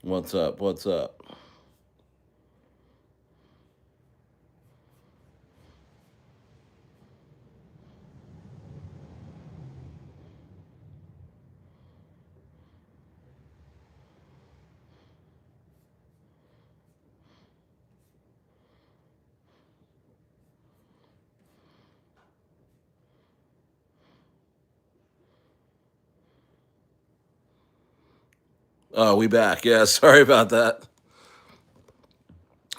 What's up? What's up? Oh, we back. Yeah, sorry about that.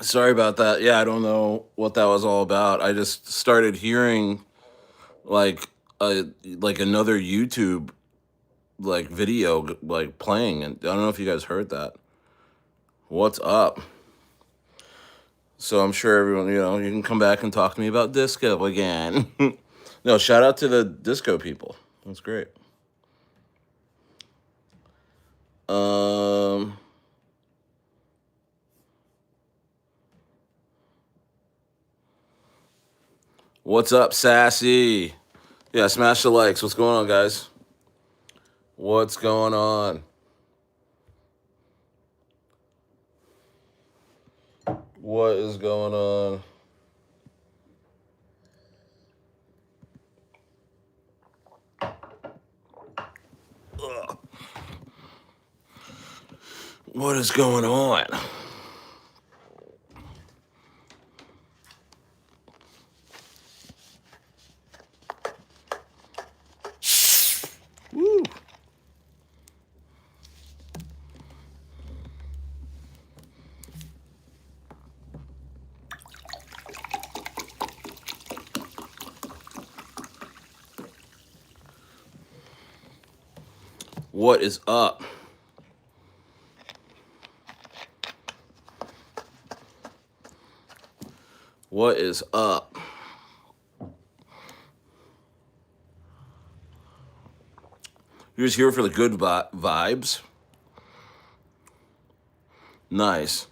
Sorry about that. Yeah, I don't know what that was all about. I just started hearing like like another YouTube like video like playing, and I don't know if you guys heard that. What's up? So I'm sure everyone, you can come back and talk to me about disco again. No, shout out to the disco people. That's great. Um, what's up, Sassy? Yeah, smash the likes. What's going on, guys? What's going on? What is going on? Ugh. What is going on? Woo. What is up? What is up? You're just here for the good vibes. Nice.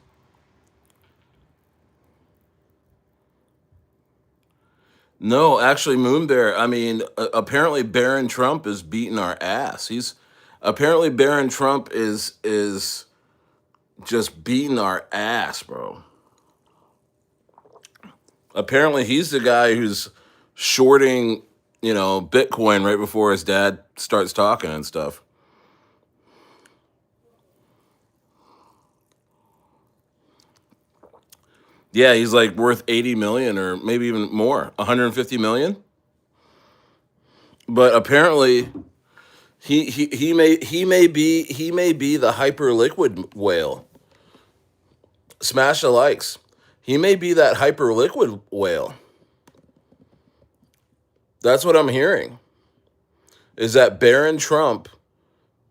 No, actually, Moon Bear. I mean, apparently Barron Trump is beating our ass. He's apparently Barron Trump is just beating our ass, bro. Apparently, he's the guy who's shorting, Bitcoin right before his dad starts talking and stuff. Yeah, he's like worth 80 million or maybe even more, 150 million. But apparently, he may be the hyper liquid whale. Smash the likes. He may be that hyper liquid whale. That's what I'm hearing. Is that Barron Trump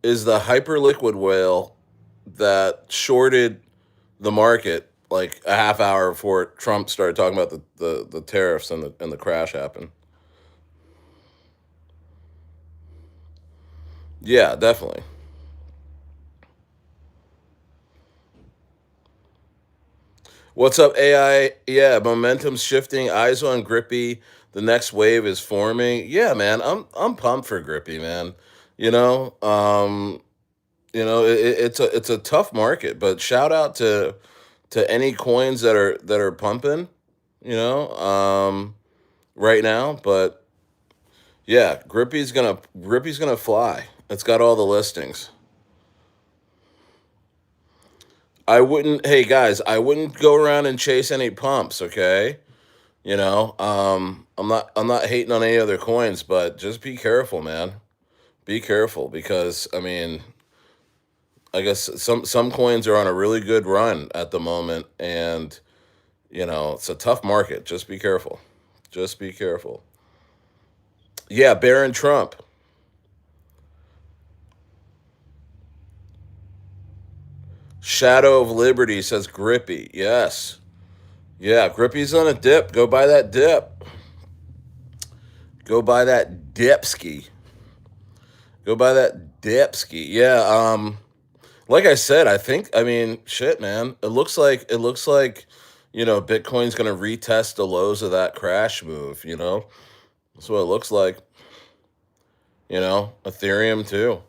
is the hyper liquid whale that shorted the market like a half hour before Trump started talking about the tariffs and the crash happened. Yeah, definitely. What's up, AI? Yeah, momentum's shifting. Eyes on Grippy. The next wave is forming. Yeah, man, I'm pumped for Grippy, man. You know, um, it's a tough market, but shout out to any coins that are pumping. You know, right now. But yeah, Grippy's gonna fly. It's got all the listings. I wouldn't. Hey guys, I wouldn't go around and chase any pumps. Okay. I'm not hating on any other coins, but just be careful, man. Be careful because I mean, I guess some coins are on a really good run at the moment, and it's a tough market. Just be careful. Just be careful. Yeah, Barron Trump. Shadow of Liberty says Grippy. Yes. Yeah, Grippy's on a dip. Go buy that dip. Go buy that dipski. Go buy that dipski. Yeah, like I said, I mean, shit, man. It looks like Bitcoin's gonna retest the lows of that crash move. That's what it looks like. Ethereum too.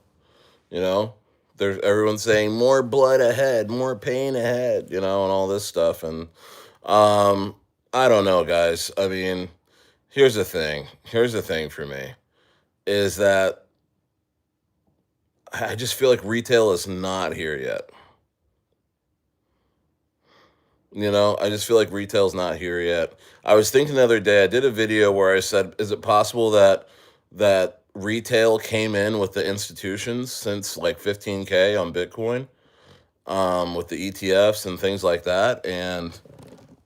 You know, There's everyone's saying more blood ahead, more pain ahead, and all this stuff. And um, I don't know, guys. I mean, here's the thing. Here's the thing for me is that I just feel like retail is not here yet. I just feel like retail's not here yet. I was thinking the other day, I did a video where I said, is it possible that retail came in with the institutions since like 15K on Bitcoin, with the ETFs and things like that? And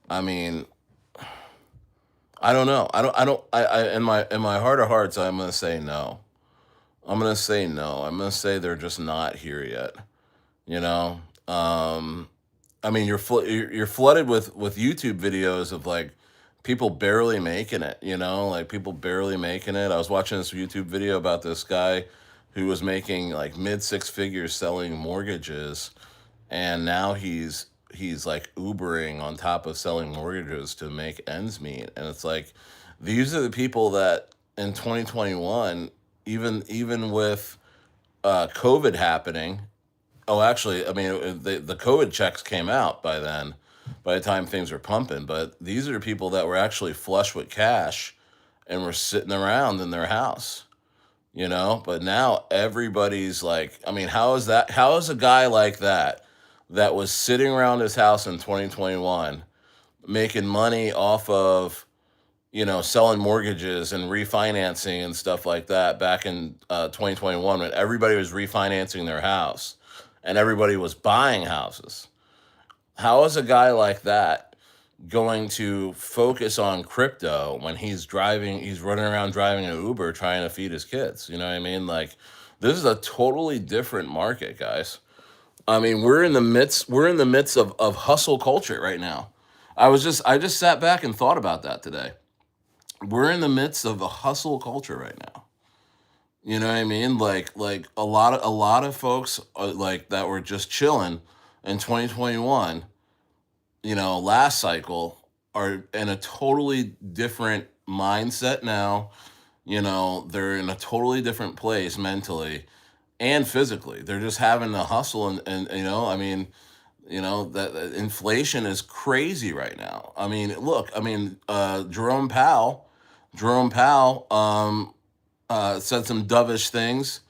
I mean, I don't know. In my heart of hearts, I'm gonna say no. I'm gonna say no. I'm gonna say they're just not here yet. You know, I mean, you're flooded with YouTube videos of like people barely making it. Like people barely making it. I was watching this YouTube video about this guy who was making like mid six figures selling mortgages, and now he's like Ubering on top of selling mortgages to make ends meet. And it's like these are the people that in 2021, even with COVID happening. Oh, actually, I mean, the COVID checks came out by then, by the time things were pumping. But these are people that were actually flush with cash and were sitting around in their house, But now everybody's like, I mean, how is that? How is a guy like that was sitting around his house in 2021 making money off of, selling mortgages and refinancing and stuff like that back in 2021 when everybody was refinancing their house and everybody was buying houses? How is a guy like that going to focus on crypto when he's running around driving an Uber trying to feed his kids? You know what I mean? Like, this is a totally different market, guys. I mean, we're in the midst of hustle culture right now. I just sat back and thought about that today. We're in the midst of a hustle culture right now. You know what I mean? Like a lot of folks like that were just chilling in 2021, last cycle, are in a totally different mindset now. They're in a totally different place mentally and physically. They're just having to hustle and I mean, that inflation is crazy right now. I mean, look, I mean, Jerome Powell said some dovish things.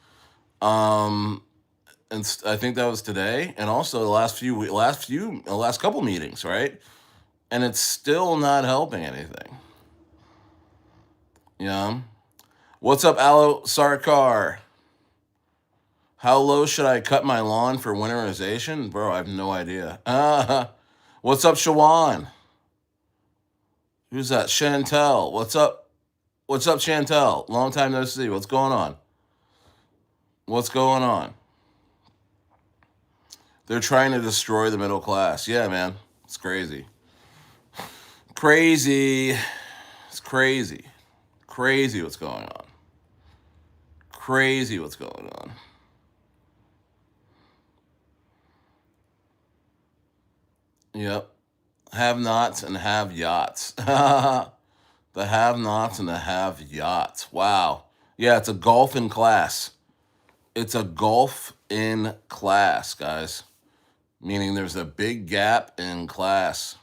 Um, and I think that was today, and also the last couple meetings, right? And it's still not helping anything. Yeah. What's up, Alo Sarkar? How low should I cut my lawn for winterization, bro? I have no idea. What's up, Shawan? Who's that? Chantel. What's up? What's up, Chantel? Long time no see. What's going on? What's going on? They're trying to destroy the middle class. Yeah, man. It's crazy. Crazy. It's crazy. Crazy what's going on. Crazy what's going on. Yep. Have nots and have yachts. The have nots and the have yachts. Wow. Yeah, it's a golf in class. It's a golf in class, guys. Meaning there's a big gap in class,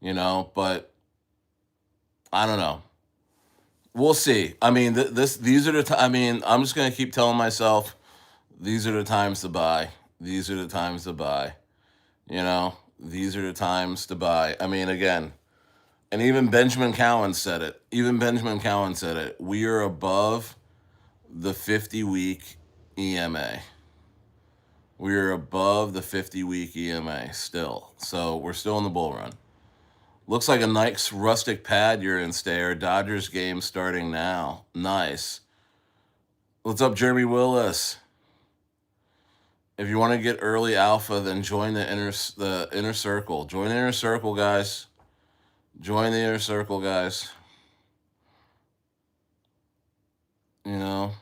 but I don't know. We'll see. I mean, these are I mean, I'm just gonna keep telling myself these are the times to buy. These are the times to buy. These are the times to buy. I mean, again, and even Benjamin Cowan said it. Even Benjamin Cowan said it. We are above the 50-week EMA. We are above the 50-week EMA still. So we're still in the bull run. Looks like a nice rustic pad you're in, Stayer. Dodgers game starting now. Nice. What's up, Jeremy Willis? If you want to get early alpha, then join the inner circle. Join the inner circle, guys. Join the inner circle, guys. You know.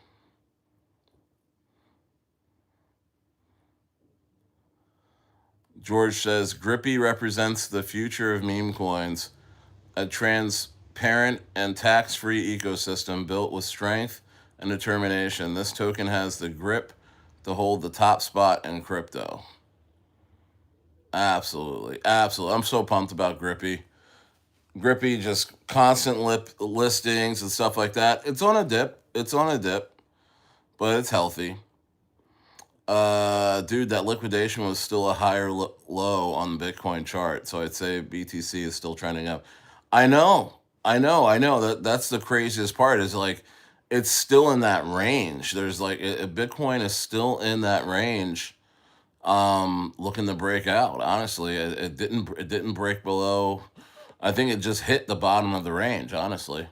George says Grippy represents the future of meme coins, a transparent and tax-free ecosystem built with strength and determination. This token has the grip to hold the top spot in crypto. Absolutely, absolutely. I'm so pumped about Grippy. Grippy just constant listings and stuff like that. It's on a dip. It's on a dip, but it's healthy. Dude, that liquidation was still a higher low on the Bitcoin chart, so I'd say BTC is still trending up. I know, I know. That's the craziest part. Is like, it's still in that range. There's like Bitcoin is still in that range, looking to break out. Honestly, it didn't break below. I think it just hit the bottom of the range. Honestly,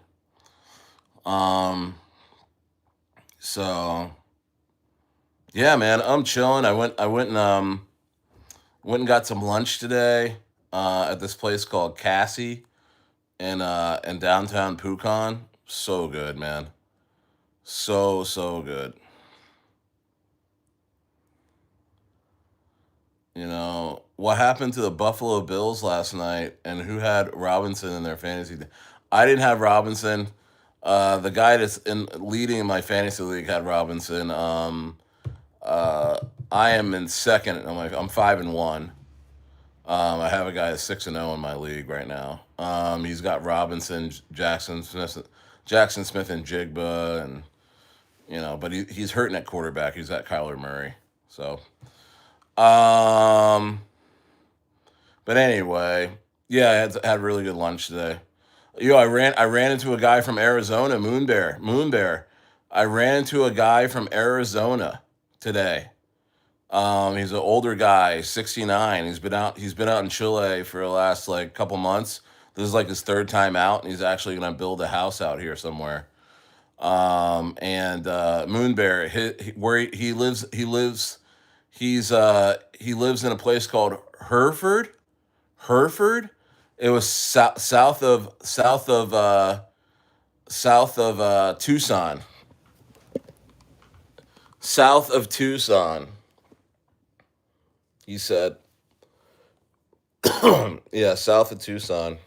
um, so yeah, man, I'm chilling. I went and got some lunch today, at this place called Cassie in downtown Pucon. So good, man. So good. You know what happened to the Buffalo Bills last night, and who had Robinson in their fantasy team? I didn't have Robinson. The guy that's in leading in my fantasy league had Robinson. Uh, I am in second. I'm 5-1. I have a guy that's 6-0 in my league right now. He's got Robinson, Jackson Smith, and Jigba, and but he's hurting at quarterback. He's got Kyler Murray. So, um, but anyway, yeah, I had really good lunch today. I ran into a guy from Arizona, Moon Bear. I ran into a guy from Arizona today. He's an older guy, 69. He's been out in Chile for the last like couple months. This is like his third time out, and he's actually gonna build a house out here somewhere. And Moon Bear, where he lives in a place called Hereford. Hereford. It was south of Tucson. South of Tucson. He said, yeah, south of Tucson.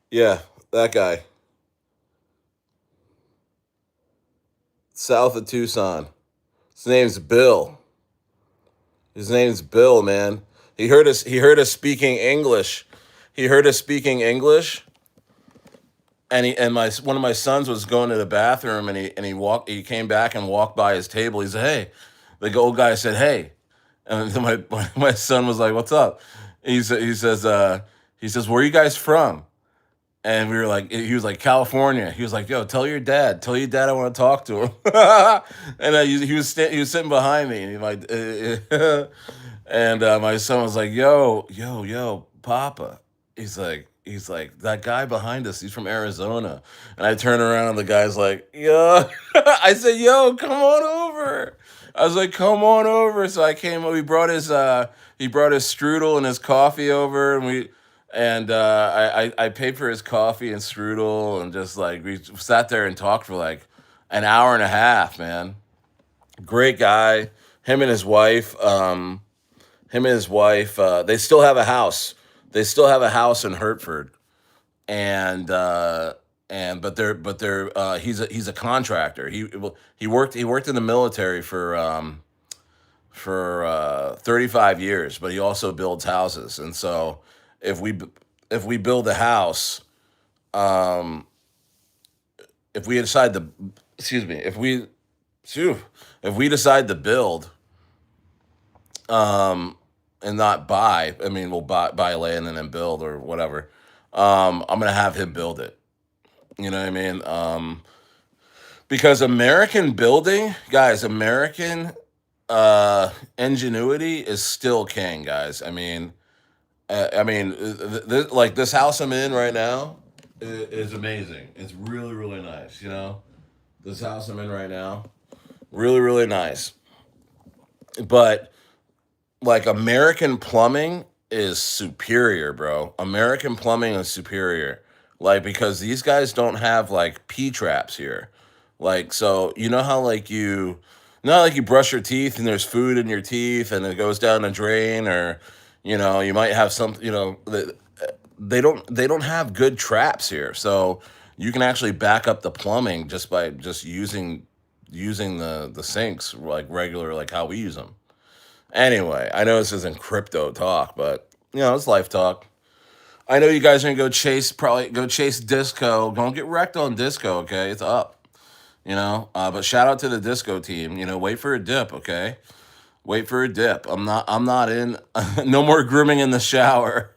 Yeah, that guy. South of Tucson. His name's Bill. His name's Bill, man. He heard us speaking English. He heard us speaking English, and my one of my sons was going to the bathroom, and he came back and walked by his table. He said, "Hey." The old guy said, "Hey." And then my son was like, "What's up?" He says, "Where are you guys from?" And we were like, he was like, "California." He was like, "Yo, tell your dad I want to talk to him." And he was sitting behind me, and he like, and my son was like, "Yo, Papa." He's like that guy behind us. He's from Arizona, and I turn around, and the guy's like, "Yo." I said, "Yo, come on over." I was like, "Come on over." So I came. He brought his strudel and his coffee over, and I paid for his coffee and strudel, and just like we sat there and talked for like an hour and a half, man. Great guy. Him and his wife. They still have a house. They still have a house in Hertford, and he's a contractor. He worked in the military for 35 years, but he also builds houses. And so if we if we build a house, um, if we decide to, excuse me, phew, if we decide to build, um, and not buy, I mean, we'll buy land and then build or whatever. I'm gonna have him build it. You know what I mean? Because American building, guys, American ingenuity is still king, guys. Like this house I'm in right now is amazing. It's really, really nice. This house I'm in right now, really, really nice. But like American plumbing is superior, bro. American plumbing is superior. Like because these guys don't have like P traps here. Like so, you know how like Not like you brush your teeth and there's food in your teeth and it goes down the drain, or you might have some, they don't have good traps here. So you can actually back up the plumbing just by just using the sinks like regular, like how we use them. Anyway, I know this isn't crypto talk, but it's life talk. I know you guys are gonna probably go chase disco. Don't get wrecked on disco, okay? It's up, But shout out to the disco team. Wait for a dip, okay? Wait for a dip. I'm not in. No more grooming in the shower.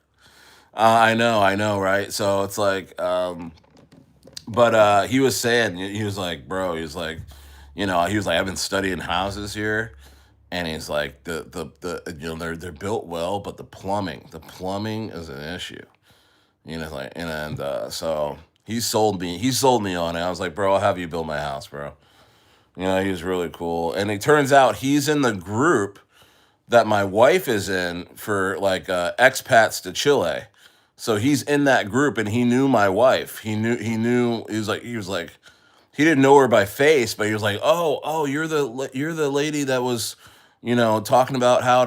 I know, right? So it's like, but he was saying, he was like, bro, he was like, I've been studying houses here, and he's like, they're built well, but the plumbing is an issue. Like, and so he sold me on it. I was like, bro, I'll have you build my house, bro. He was really cool, and it turns out he's in the group that my wife is in for like expats to Chile. So he's in that group, and he knew my wife. He was like he didn't know her by face, but he was like, oh, you're the lady that was, talking about how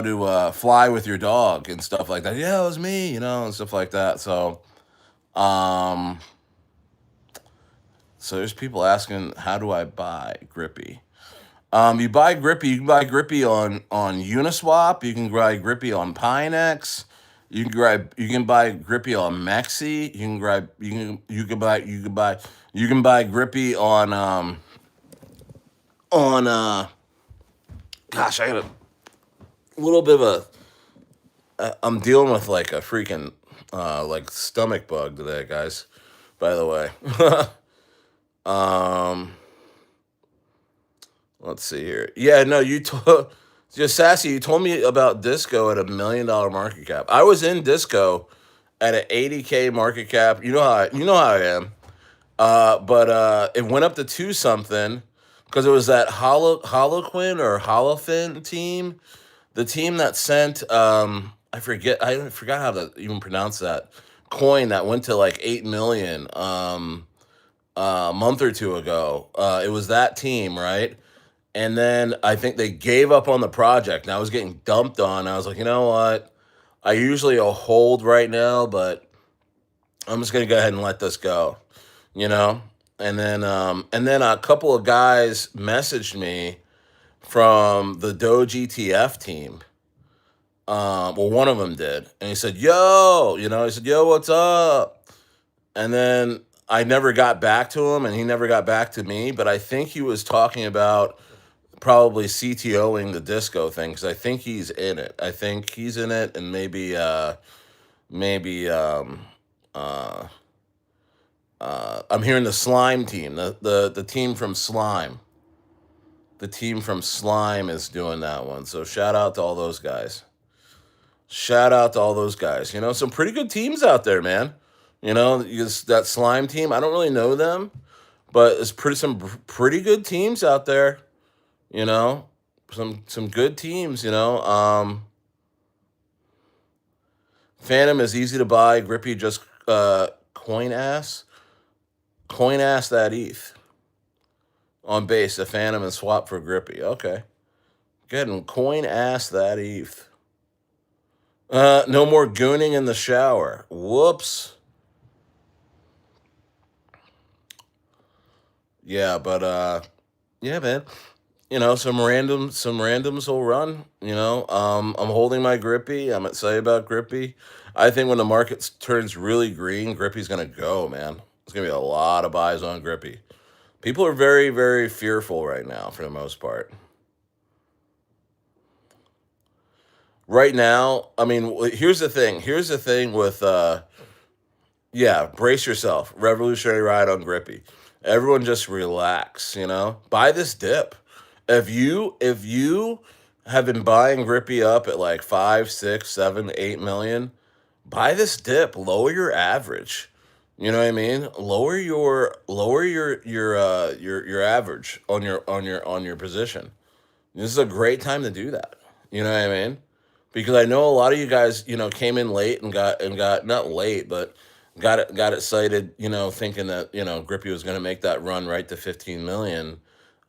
to fly with your dog and stuff like that. Yeah, it was me, and stuff like that. Um, so there's people asking, how do I buy Grippy? You can buy Grippy on Uniswap. You can buy Grippy on Pinex. You can buy Grippy on Mexi. You can buy Grippy on gosh, I got a little bit of I'm dealing with like a freaking like stomach bug today, guys. By the way. um Let's see here. Yeah, no, you told just Sassy. You told me about Disco at $1 million market cap. I was in Disco at an 80K market cap. You know how I am. But it went up to two something because it was that Holoquin or Holofin team, the team that sent I forgot how to even pronounce that coin that went to like 8 million a month or two ago. It was that team, right? And then I think they gave up on the project. And I was getting dumped on. I was like, you know what? I usually a hold right now, but I'm just gonna go ahead and let this go. You know? And then a couple of guys messaged me from the Doge ETF team. Well, one of them did, and he said, "Yo," he said, "Yo, what's up?" And then I never got back to him, and he never got back to me. But I think he was talking about probably CTOing the disco thing because I think he's in it. I think he's in it, and maybe I'm hearing the slime team, the team from slime. The team from slime is doing that one. So shout out to all those guys. Shout out to all those guys. Some pretty good teams out there, man. That slime team. I don't really know them, but it's pretty good teams out there. You know, some good teams. Phantom is easy to buy. Grippy just coin ass, that ETH on base. The Phantom and swap for Grippy. Okay, good and coin ass that ETH. No more gooning in the shower. Whoops. Yeah, but yeah, man. Some randoms will run. I'm holding my Grippy. I'm excited about Grippy. I think when the market turns really green, Grippy's gonna go, man. There's gonna be a lot of buys on Grippy. People are very, very fearful right now, for the most part. Right now, I mean, here's the thing. Here's the thing with yeah, brace yourself. Revolutionary ride on Grippy. Everyone just relax, Buy this dip. If you have been buying Grippy up at like 5, 6, 7, 8 million, buy this dip. Lower your average. You know what I mean? Lower your average on your position. This is a great time to do that. You know what I mean? Because I know a lot of you guys, came in late and got not late, but got excited, thinking that Grippy was going to make that run right to 15 million.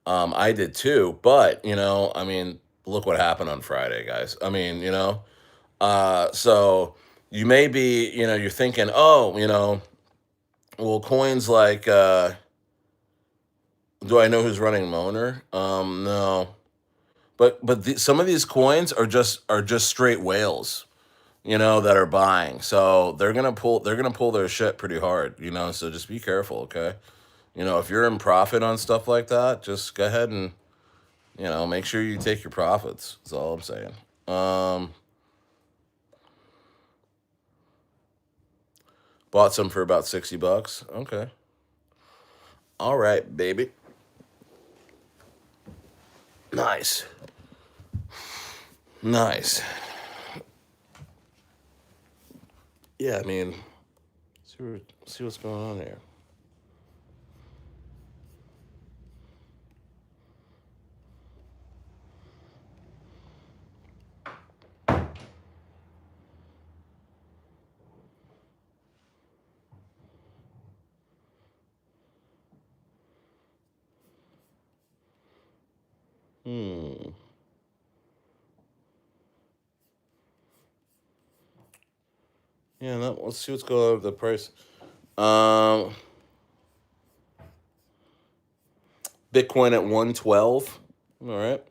I did too, but I mean, look what happened on Friday, guys. I mean, so you may be, you're thinking, oh, well, coins like, do I know who's running Moner? No, but some of these coins are just straight whales, that are buying. So they're gonna pull their shit pretty hard, So just be careful, okay? If you're in profit on stuff like that, just go ahead and make sure you take your profits. That's all I'm saying. Um, Bought some for about $60. Okay. All right, baby. Nice. Nice. Yeah, I mean, see what's going on here. Hmm. Yeah, no, let's see what's going on with the price. Um, Bitcoin at 112. All right.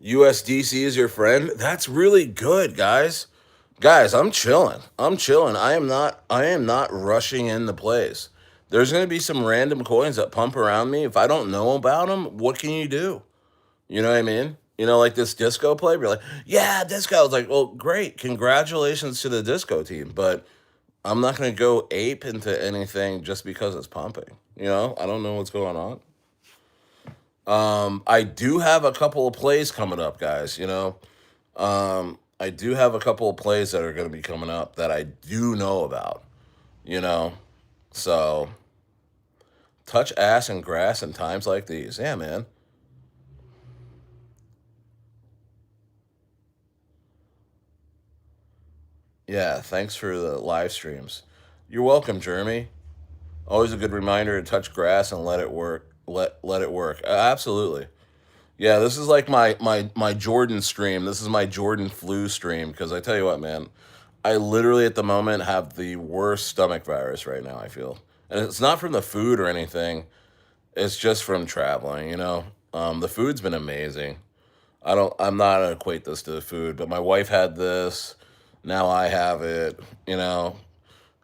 USDC is your friend. That's really good, guys. Guys, I'm chilling. I'm chilling. I am not rushing into plays. There's going to be some random coins that pump around me. If I don't know about them, what can you do? You know what I mean? Like this disco play, we're like, yeah, disco. I was like, well, great. Congratulations to the disco team. But I'm not going to go ape into anything just because it's pumping. I don't know what's going on. I do have a couple of plays coming up, guys. I do have a couple of plays that are going to be coming up that I do know about. You know, so touch ass and grass in times like these. Yeah, man. Yeah, thanks for the live streams. You're welcome, Jeremy. Always a good reminder to touch grass and let it work. Let it work. Absolutely. Yeah, this is like my Jordan stream. This is my Jordan flu stream because I tell you what, man, I literally at the moment have the worst stomach virus right now. I feel, and it's not from the food or anything. It's just from traveling. The food's been amazing. I'm not gonna equate this to the food, but my wife had this. Now I have it. You know,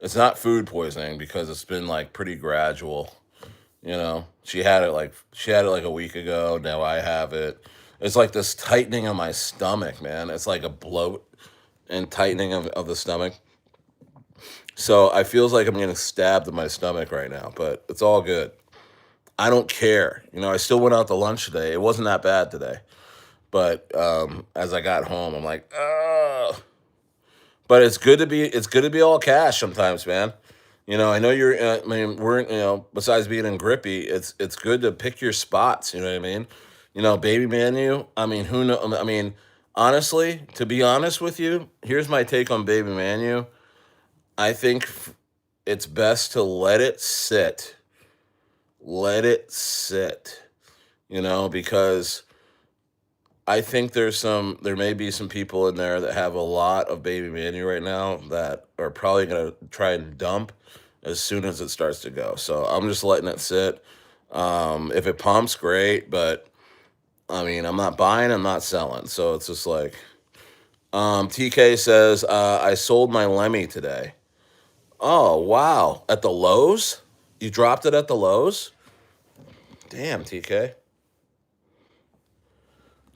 it's not food poisoning because it's been like pretty gradual. She had it like a week ago. Now I have it. It's like this tightening of my stomach, man. It's like a bloat and tightening of the stomach. So I feels like I'm getting stabbed in my stomach right now, but it's all good. I don't care. I still went out to lunch today. It wasn't that bad today. But as I got home, I'm like, ugh. But it's good to be all cash sometimes, man. I know you're. I mean, we're besides being in grippy, it's good to pick your spots. You know what I mean? Baby Manu. I mean, who know? I mean, honestly, to be honest with you, here's my take on Baby Manu. I think it's best to let it sit. Let it sit. Because I think there may be some people in there that have a lot of baby Manu right now that are probably gonna try and dump as soon as it starts to go. So I'm just letting it sit. If it pumps, great, but I mean, I'm not buying, I'm not selling. So it's just like, TK says, I sold my Lemmy today. Oh wow, at the lows? You dropped it at the lows? Damn, TK.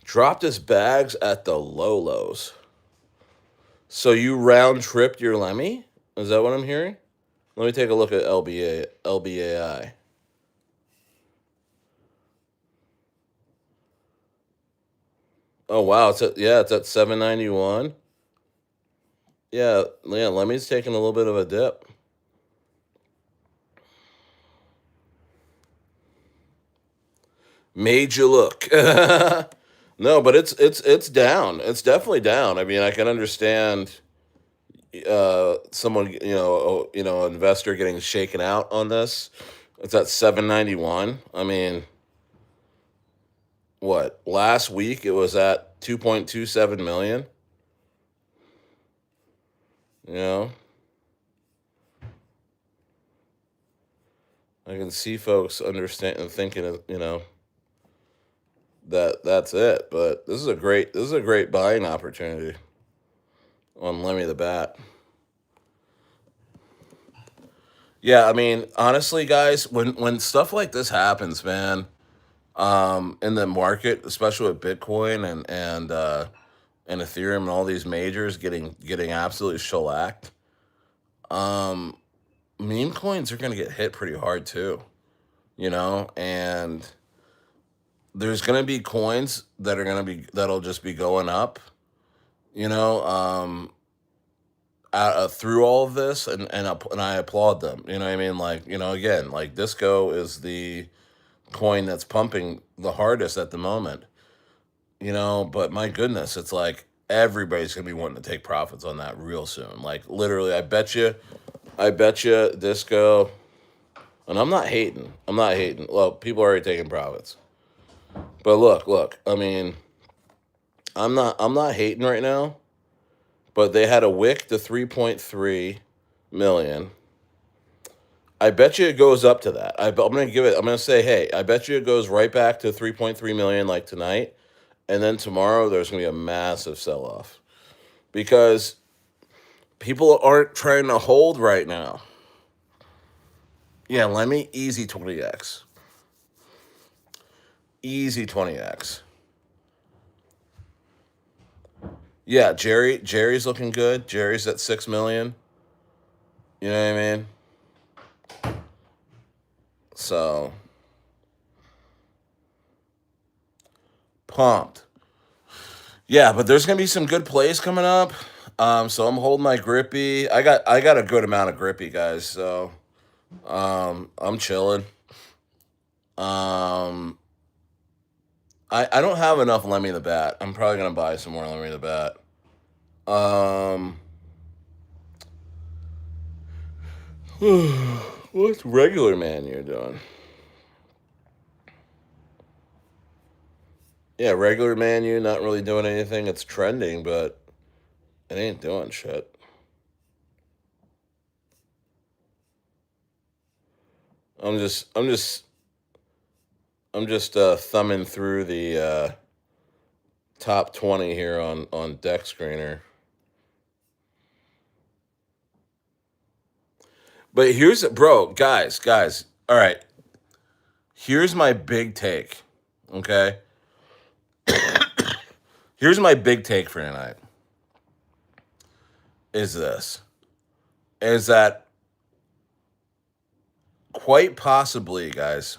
Dropped his bags at the low lows. So you round tripped your Lemmy? Is that what I'm hearing? Let me take a look at LBAI. Oh wow, it's at 791. Yeah, yeah, Lemmy's taking a little bit of a dip. Made you look. No, but it's down. It's definitely down. I mean, I can understand. someone, an investor getting shaken out on this. It's at 791. I mean, what? Last week it was at 2.27 million. You know, I can see folks understand and thinking, that that's it. But this is a great buying opportunity on Lemmy the Bat. Yeah, I mean, honestly, guys, when stuff like this happens, man, in the market, especially with Bitcoin and Ethereum and all these majors getting absolutely shellacked, um, meme coins are gonna get hit pretty hard too, and there's gonna be coins that'll just be going up, you know, through all of this, and I applaud them. You know what I mean? Like, again, like Disco is the coin that's pumping the hardest at the moment. But my goodness, it's like everybody's gonna be wanting to take profits on that real soon. Like literally, I bet you, Disco, and I'm not hating. I'm not hating. Well, people are already taking profits, but look. I mean, I'm not hating right now. But they had a wick to 3.3 million. I bet you it goes up to that. I'm gonna give it. I'm gonna say, hey, I bet you it goes right back to 3.3 million like tonight, and then tomorrow there's gonna be a massive sell off because people aren't trying to hold right now. Yeah, let me easy 20x, easy 20x. Yeah, Jerry's looking good. Jerry's at 6 million. You know what I mean? So pumped. Yeah, but there's gonna be some good plays coming up. So I'm holding my grippy. I got a good amount of grippy, guys. So I'm chilling. Um, I don't have enough Lemmy the Bat. I'm probably gonna buy some more Lemmy the Bat. Um, what's regular man you're doing? Yeah, regular man you not really doing anything. It's trending, but it ain't doing shit. I'm just I'm just I'm just thumbing through the top 20 here on Deck Screener. But here's bro, guys. All right, here's my big take. Okay, here's my big take for tonight. Is this is that quite possibly, guys?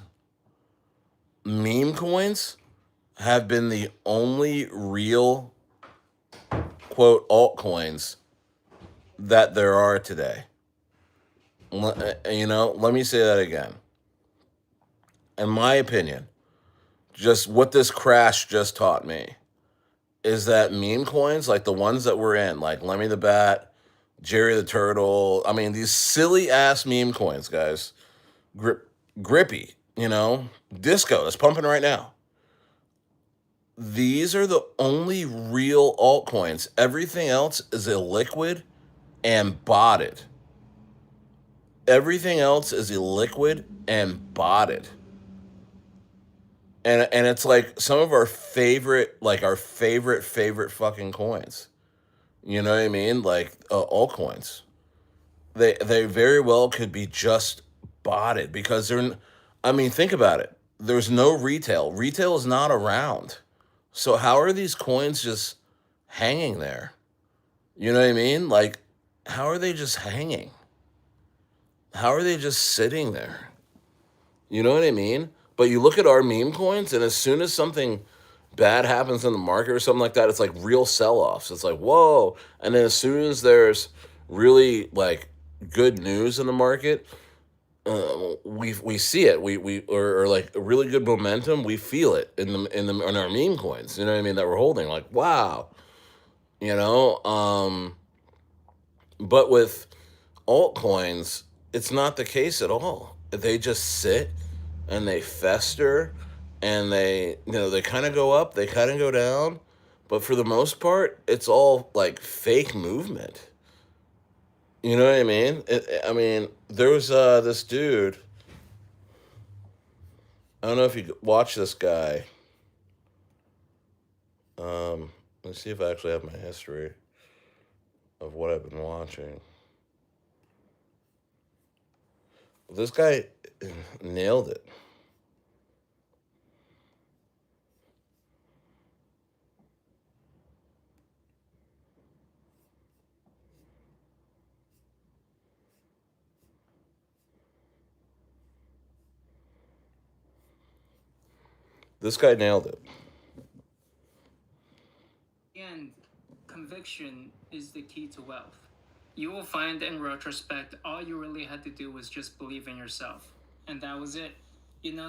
Meme coins have been the only real quote altcoins that there are today. Let me say that again. In my opinion, just what this crash just taught me is that meme coins, like the ones that we're in, like Lemmy the Bat, Jerry the Turtle, I mean, these silly ass meme coins, guys, grippy, disco that's pumping right now. These are the only real altcoins. Everything else is illiquid and botted. Everything else is illiquid and botted. And it's like some of our favorite fucking coins. You know what I mean? Like altcoins. They very well could be just botted because I mean, think about it. There's no retail. Retail is not around. So how are these coins just hanging there? You know what I mean? Like, how are they just hanging? How are they just sitting there? You know what I mean? But you look at our meme coins, and as soon as something bad happens in the market or something like that, it's like real sell-offs. It's like, whoa. And then as soon as there's really like good news in the market, we see it. Or like really good momentum. We feel it in our meme coins. You know what I mean? That we're holding. Like, wow. You know. But with altcoins, it's not the case at all. They just sit and they fester and they kind of go up, they kind of go down, but for the most part, it's all like fake movement. You know what I mean? I mean, there was this dude. I don't know if you watch this guy. Let's see if I actually have my history of what I've been watching. This guy nailed it. This guy nailed it. And conviction is the key to wealth. You will find in retrospect, all you really had to do was just believe in yourself. And that was it.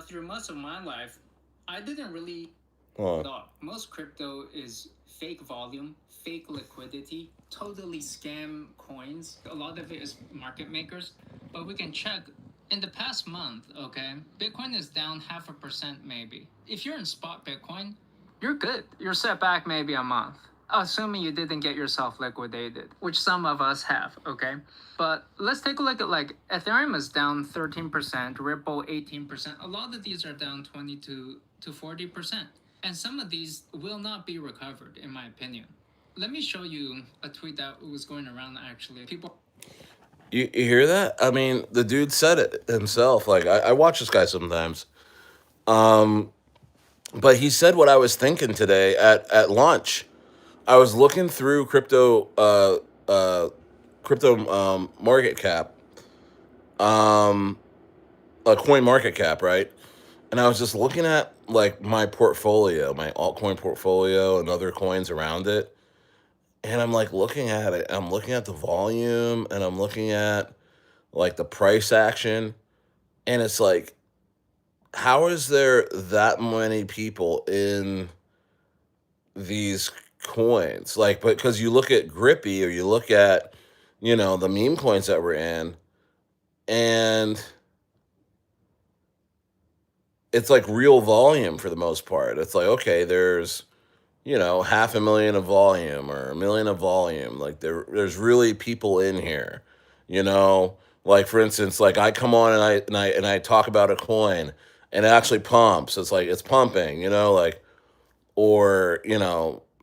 Through most of my life, I didn't really thought. Most crypto is fake volume, fake liquidity, totally scam coins. A lot of it is market makers. But we can check in the past month, okay? Bitcoin is down 0.5% maybe. If you're in spot Bitcoin, you're good. You're set back maybe a month. Assuming you didn't get yourself liquidated, which some of us have, okay? But let's take a look at like Ethereum is down 13%, Ripple 18%. A lot of these are down 20 to 40%. And some of these will not be recovered, in my opinion. Let me show you a tweet that was going around actually. People You hear that? I mean, the dude said it himself. Like I watch this guy sometimes. But he said what I was thinking today at lunch. I was looking through crypto market cap, a coin market cap, right? And I was just looking at like my portfolio, my altcoin portfolio and other coins around it. And I'm like looking at it. I'm looking at the volume and I'm looking at like the price action. And it's like, how is there that many people in these coins? Like, but because you look at Grippy or you look at, the meme coins that we're in, and it's like real volume for the most part. It's like, okay, there's, 500,000 of volume or a million of volume. Like there's really people in here, you know. Like for instance, like I come on and I talk about a coin and it actually pumps. It's like it's pumping, like or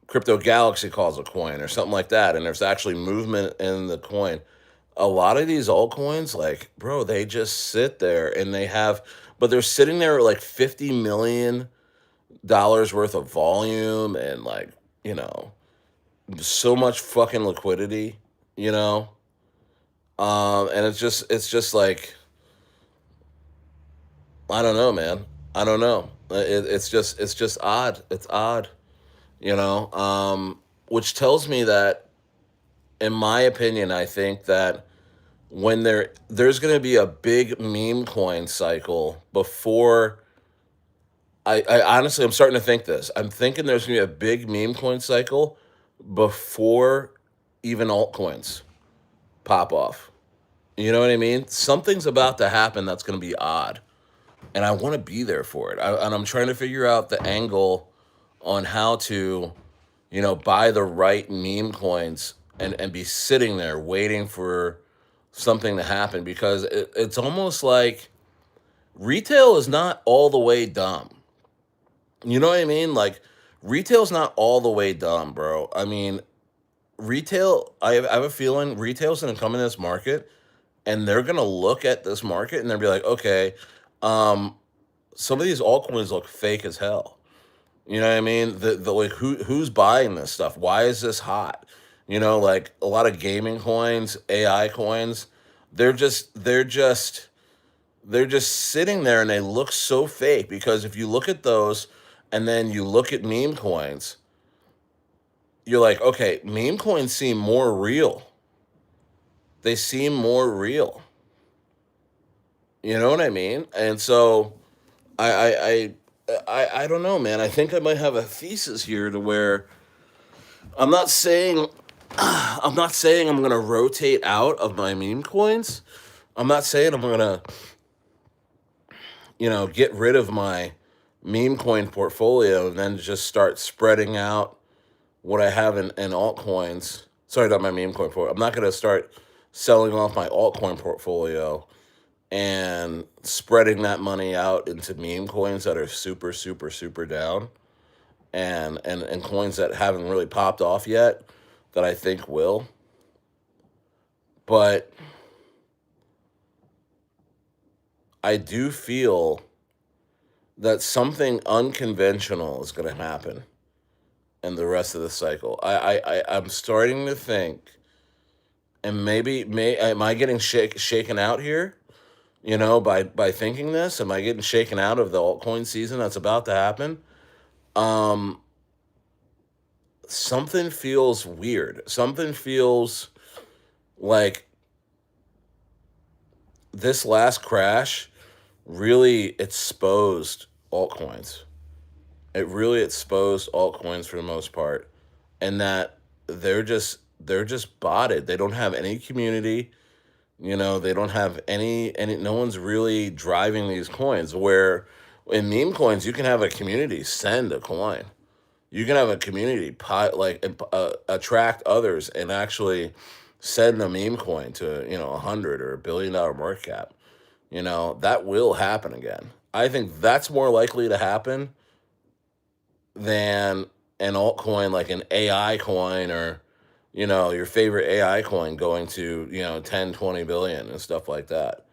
Crypto Galaxy calls a coin or something like that, and there's actually movement in the coin. A lot of these altcoins, like bro, they just sit there and but they're sitting there with like $50 million worth of volume and like you know so much fucking liquidity, you know. And it's just like I don't know, man. I don't know. It's just odd. It's odd, you know. Which tells me that, in my opinion, I think that when there's going to be a big meme coin cycle before. I honestly, I'm starting to think this. I'm thinking there's going to be a big meme coin cycle before even altcoins pop off. You know what I mean? Something's about to happen that's going to be odd, and I want to be there for it. And I'm trying to figure out the angle on how to, buy the right meme coins and be sitting there waiting for something to happen because it's almost like retail is not all the way dumb. You know what I mean? Like retail's not all the way dumb, bro. I mean, I have a feeling retail's gonna come in this market and they're gonna look at this market and they'll be like, okay, um, some of these altcoins look fake as hell. You know what I mean? The like who's buying this stuff? Why is this hot? Like a lot of gaming coins, AI coins, they're just sitting there and they look so fake because if you look at those and then you look at meme coins, you're like, okay, meme coins seem more real. They seem more real. You know what I mean? And so I I I don't know, man. I think I might have a thesis here to where I'm not saying I'm not saying I'm gonna rotate out of my meme coins. I'm not saying I'm gonna, get rid of my meme coin portfolio and then just start spreading out what I have in altcoins. Sorry, not my meme coin portfolio. I'm not gonna start selling off my altcoin portfolio and spreading that money out into meme coins that are super, super, super down, and coins that haven't really popped off yet that I think will. But I do feel that something unconventional is going to happen in the rest of the cycle. I'm starting to think, and maybe am I getting shaken out here? By thinking this, am I getting shaken out of the altcoin season that's about to happen? Um, Something feels weird. Something feels like this last crash really exposed altcoins. It really exposed altcoins for the most part, and that they're just botted. They don't have any community. They don't have any. No one's really driving these coins. Where in meme coins, you can have a community send a coin. You can have a community attract others and actually send a meme coin to 100 or $1 billion market cap. That will happen again. I think that's more likely to happen than an altcoin like an AI coin, or your favorite AI coin going to 10, 20 billion and stuff like that.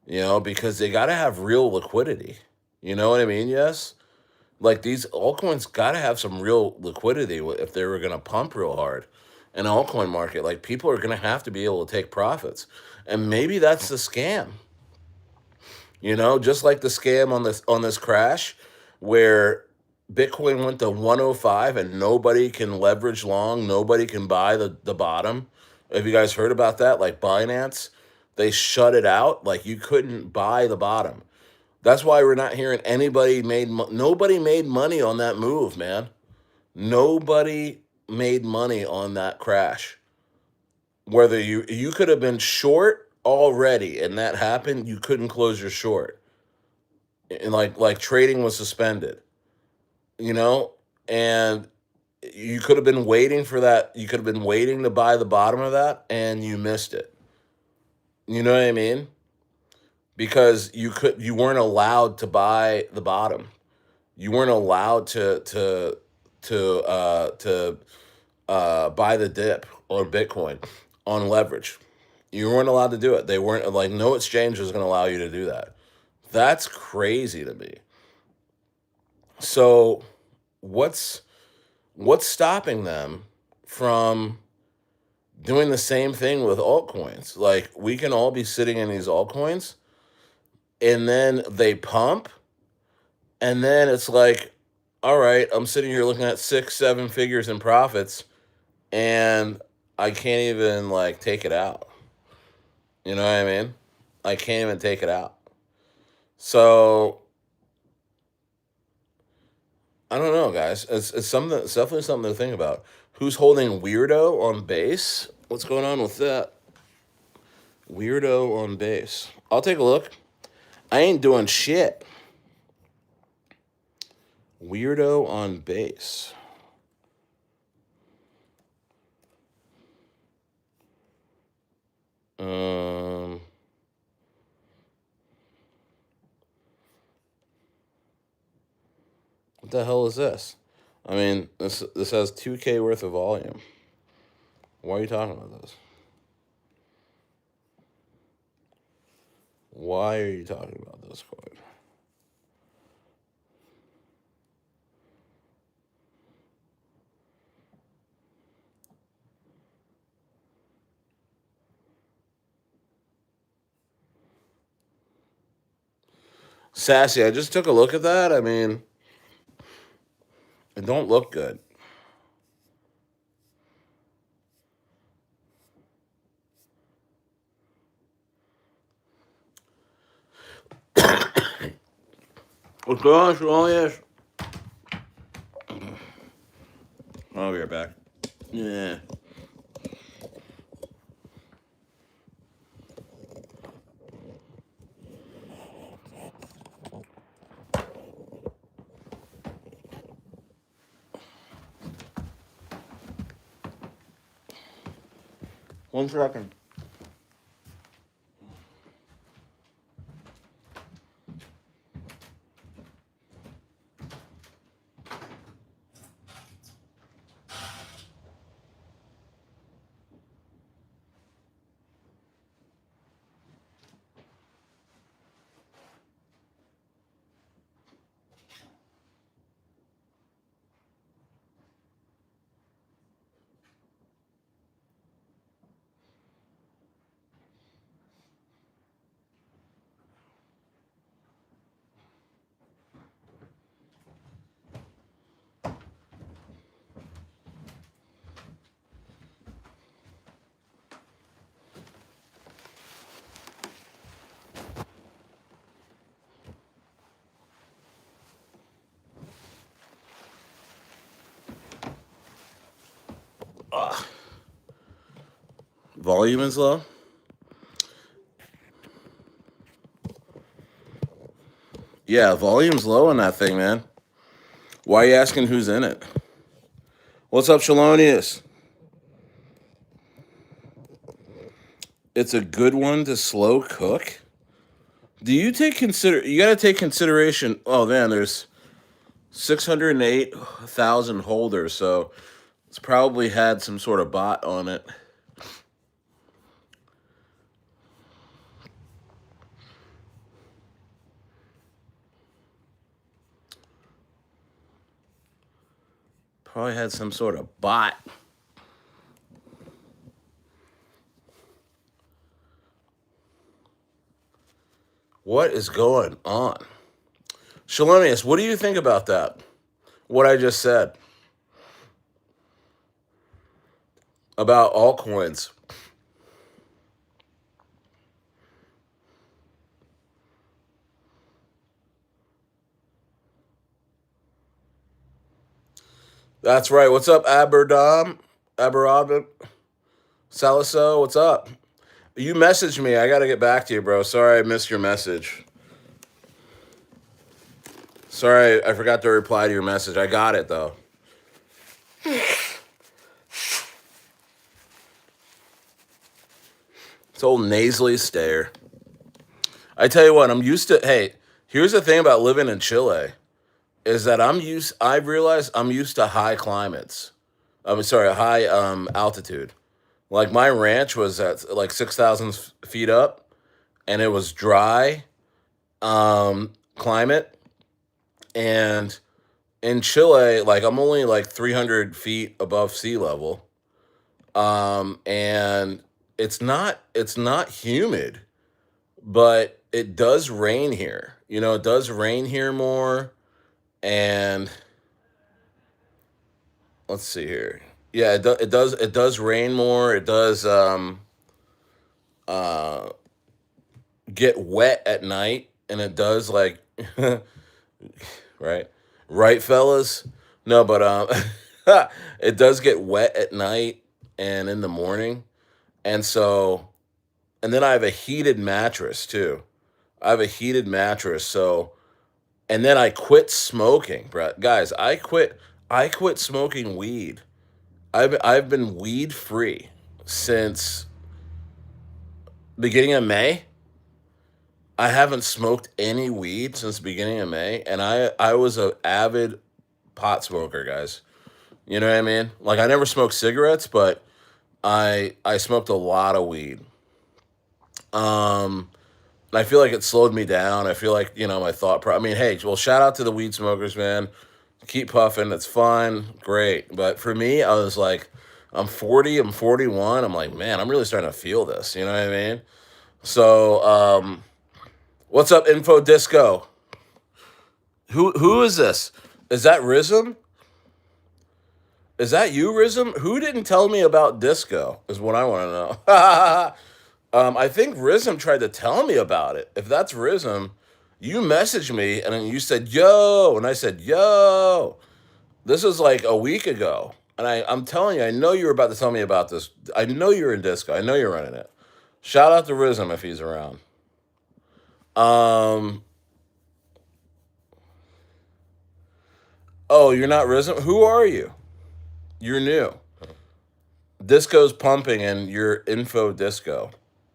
Because they got to have real liquidity. You know what I mean? Yes. Like these altcoins got to have some real liquidity if they were going to pump real hard. An altcoin market, like people are going to have to be able to take profits. And maybe that's the scam. Just like the scam on this crash where Bitcoin went to 105 and nobody can leverage long, nobody can buy the bottom. Have you guys heard about that? Like Binance, they shut it out. Like you couldn't buy the bottom. That's why we're not hearing nobody made money on that move, man. Nobody made money on that crash. Whether you could have been short already and that happened, you couldn't close your short. And like trading was suspended, you know? And you could have been waiting for that. You could have been waiting to buy the bottom of that and you missed it. You know what I mean? Because you weren't allowed to buy the bottom. You weren't allowed to buy the dip on Bitcoin on leverage. You weren't allowed to do it. They weren't like no exchange was going to allow you to do that. That's crazy to me. So what's what's stopping them from doing the same thing with altcoins? Like we can all be sitting in these altcoins and then they pump and then it's like, all right, I'm sitting here looking at 6, 7 figures in profits and I can't even like take it out. You know what I mean? I can't even take it out. So I don't know, guys. It's something. It's definitely something to think about. Who's holding weirdo on base? What's going on with that? Weirdo on base. I'll take a look. I ain't doing shit. Weirdo on base. Um, what the hell is this? I mean, this has 2K worth of volume. Why are you talking about this? Why are you talking about this coin? Sassy, I just took a look at that. I mean, it don't look good. What's going on, Shmoliash? Oh, we're back. Yeah. One second. Volume is low. Yeah, volume's low on that thing, man. Why are you asking who's in it? What's up, Shalonius? It's a good one to slow cook. Do you take consider? You got to take consideration. Oh man, there's 608,000 holders, so it's probably had some sort of bot on it. Probably had some sort of bot. What is going on? Shalonius, what do you think about that? What I just said about altcoins. That's right. What's up, Aberdom? Aberab? Saliso, what's up? You messaged me. I got to get back to you, bro. Sorry I missed your message. Sorry, I forgot to reply to your message. I got it, though. It's old nasally stare. I tell you what, I'm used to. Hey, here's the thing about living in Chile is that I've realized I'm used to high climates. I'm sorry, high altitude. Like my ranch was at like 6,000 feet up, and it was dry climate. And in Chile, like I'm only like 300 feet above sea level, and it's not humid, but it does rain here. You know, it does rain here more, and let's see here. Yeah, it does rain more. It does uh get wet at night, and it does like right, right, fellas. No, but it does get wet at night and in the morning, and so and then I have a heated mattress too. I have a heated mattress, so and then I quit smoking, bro. Guys, I quit smoking weed. I've been weed free since beginning of May. I haven't smoked any weed since the beginning of May, and I was a avid pot smoker, guys. You know what I mean? Like I never smoked cigarettes, but I smoked a lot of weed. Um, and I feel like it slowed me down. I feel like my I mean, hey, well, shout out to the weed smokers, man. Keep puffing. It's fun, great. But for me, I was like, I'm 40. I'm 41. I'm like, man, I'm really starting to feel this. You know what I mean? So, what's up, Info Disco? Who is this? Is that Rism? Is that you, Rism? Who didn't tell me about disco? Is what I want to know. I think Rism tried to tell me about it. If that's Rism, you messaged me and then you said yo, and I said yo. This was like a week ago, and I'm telling you, I know you were about to tell me about this. I know you're in disco. I know you're running it. Shout out to Rism if he's around. Um. Oh, you're not Rism. Who are you? You're new. disco's pumping and you're info disco,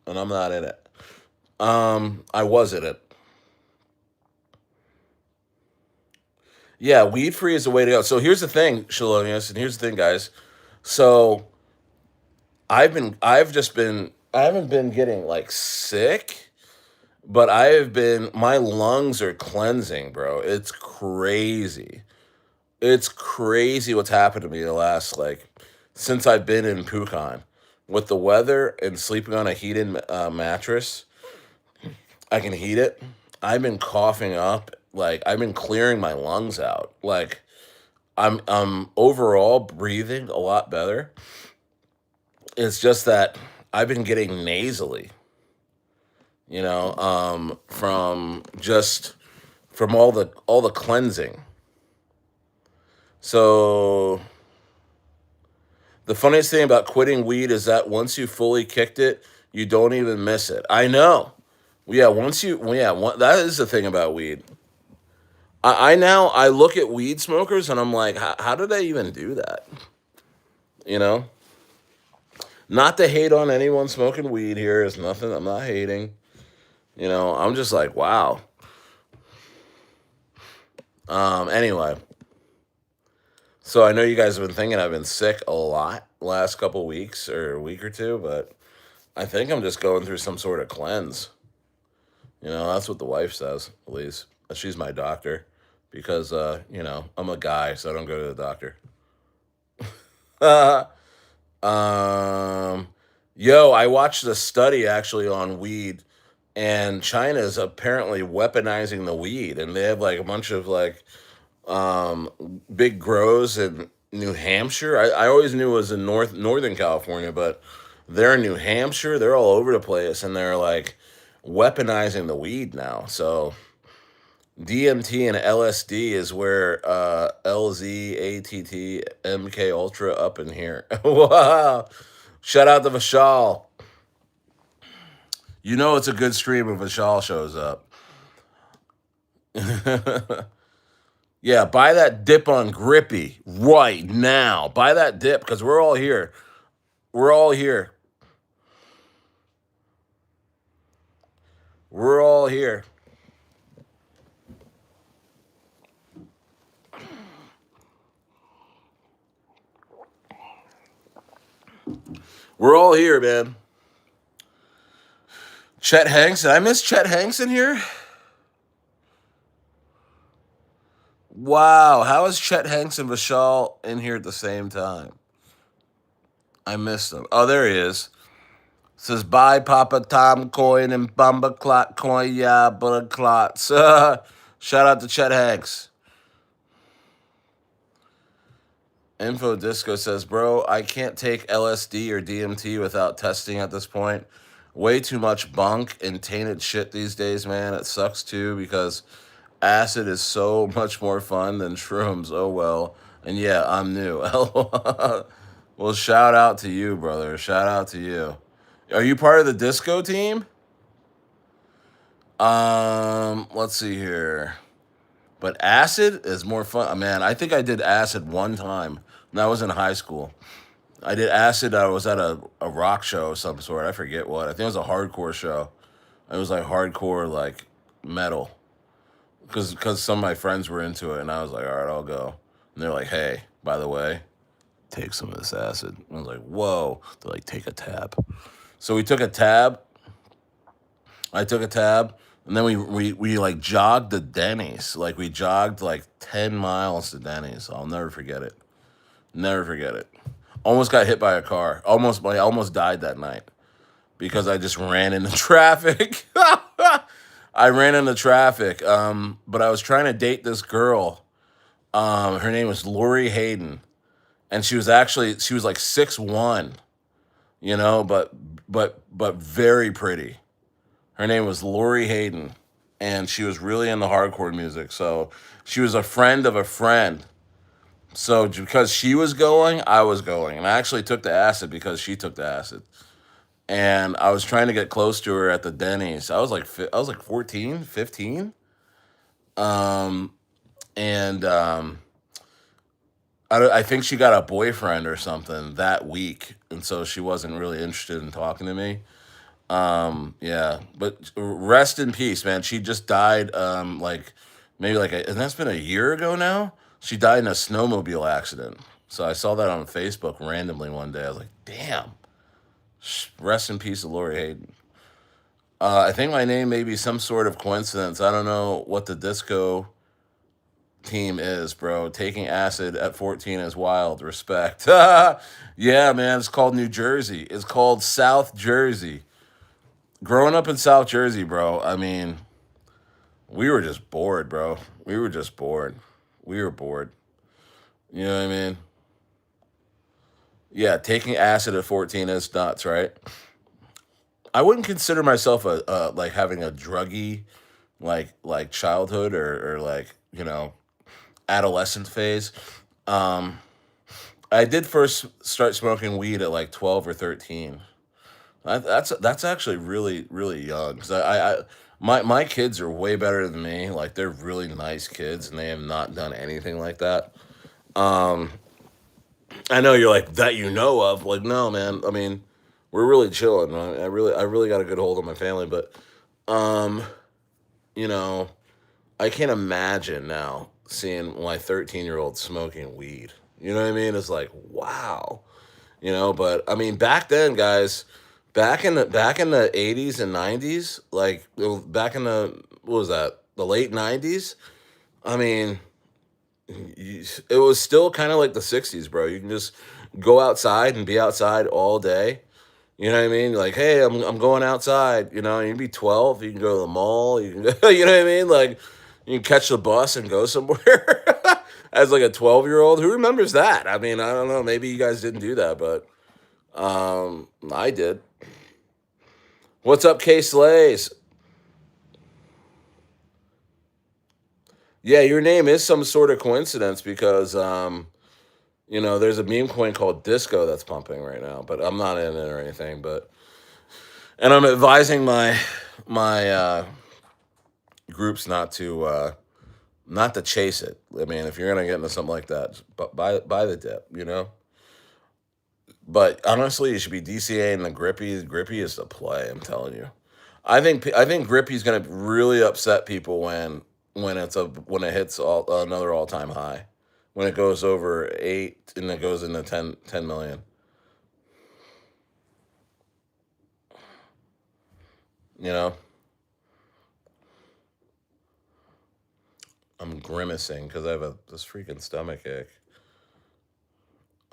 and I'm not in it. I was in it. Yeah, weed free is the way to go. So here's the thing, Shalonius, and here's the thing, guys. So I haven't been getting like sick, but I have been, my lungs are cleansing, bro. It's crazy. It's crazy what's happened to me the last, like, since I've been in Pucon. With the weather and sleeping on a heated mattress, I can heat it. I've been coughing up, like I've been clearing my lungs out. Like I'm overall breathing a lot better. It's just that I've been getting nasally, from just from all the cleansing. So the funniest thing about quitting weed is that once you fully kicked it, you don't even miss it. I know. Yeah, that is the thing about weed. I now I look at weed smokers and I'm like, how do they even do that? You know, not to hate on anyone smoking weed here is nothing. I'm not hating. I'm just like, wow. Anyway, so I know you guys have been thinking I've been sick a lot last couple weeks or a week or two, but I think I'm just going through some sort of cleanse. That's what the wife says, at least. She's my doctor because, I'm a guy, so I don't go to the doctor. um, I watched a study actually on weed, and China is apparently weaponizing the weed, and they have like a bunch of like big grows in New Hampshire. I always knew it was in Northern California, but they're in New Hampshire. They're all over the place, and they're like weaponizing the weed now. So DMT and LSD is where LZATT Ultra up in here. Wow! Shout out to Vishal. It's a good stream if Vishal shows up. Yeah, buy that dip on Grippy right now. Buy that dip because we're all here. We're all here. We're all here. We're all here, man. Chet Hanks. Did I miss Chet Hanks in here? Wow. How is Chet Hanks and Vishal in here at the same time? I missed him. Oh, there he is. Says bye, Papa Tom Coin and Bumba Clot Coin, yeah, but clots. Shout out to Chet Hanks. Info Disco says, bro, I can't take LSD or DMT without testing at this point. Way too much bunk and tainted shit these days, man. It sucks too because acid is so much more fun than shrooms. Oh well. And yeah, I'm new. Well, shout out to you, brother. Shout out to you. Are you part of the disco team? Let's see here. But acid is more fun. Man, I think I did acid one time when I was in high school. I did acid. I was at a rock show of some sort. I forget what. I think it was a hardcore show. It was like hardcore, like metal. Because some of my friends were into it, and I was like, all right, I'll go. And they're like, hey, by the way, take some of this acid. And I was like, whoa. They're like, take a tab. So we took a tab. I took a tab, and then we like jogged to Denny's. Like we jogged like 10 miles to Denny's. I'll never forget it. Never forget it. Almost got hit by a car. I almost died that night because I just ran into traffic. I ran into traffic. But I was trying to date this girl. Her name was Lori Hayden, and she was like 6'1", but very pretty. Her name was Lori Hayden, and she was really into hardcore music. So she was a friend of a friend. So because she was going, I was going, and I actually took the acid because she took the acid. And I was trying to get close to her at the Denny's. I was like 14, 15. And I think she got a boyfriend or something that week, and so she wasn't really interested in talking to me. Yeah, but rest in peace, man. She just died. Like maybe and that's been a year ago now. She died in a snowmobile accident. So I saw that on Facebook randomly one day. I was like, damn. Rest in peace, Lori Hayden. I think my name may be some sort of coincidence. I don't know what the disco team is, bro. Taking acid at 14 is wild. Respect. Yeah, man. It's called New Jersey. It's called South Jersey. Growing up in South Jersey, bro, I mean, we were just bored, bro. We were just bored. We were bored. You know what I mean? Yeah, taking acid at 14 is nuts, right? I wouldn't consider myself like having a druggy like childhood or like, adolescent phase. Um I did first start smoking weed at like 12 or 13. That's actually really young because my kids are way better than me. Like they're really nice kids and they have not done anything like that. Um, I know you're like that you know of. Like no, man. I mean, we're really chilling. Right? I really got a good hold on my family, but um, you know, I can't imagine now seeing my 13-year-old smoking weed. You know what I mean? It's like wow. But I mean, back then, guys, back in the 80s and 90s, like back in the what was that, the late 90s. I mean, it was still kind of like the 60s, bro. You can just go outside and be outside all day. You know what I mean? Like, hey, I'm going outside. You can be 12. You can go to the mall. You can go, you know what I mean? Like, you can catch the bus and go somewhere. As like a 12-year-old, who remembers that? I mean, I don't know. Maybe you guys didn't do that, but I did. What's up, K Slays? Yeah, your name is some sort of coincidence because there's a meme coin called Disco that's pumping right now, but I'm not in it or anything. But and I'm advising my groups not to chase it. I mean, if you're gonna get into something like that, buy the dip. But honestly, you should be DCAing the Grippy. Grippy is the play. I'm telling you. I think Grippy's gonna really upset people when it hits another all time high, when it goes over 8 and it goes into 10 million. You know, I'm grimacing because I have this freaking stomach ache.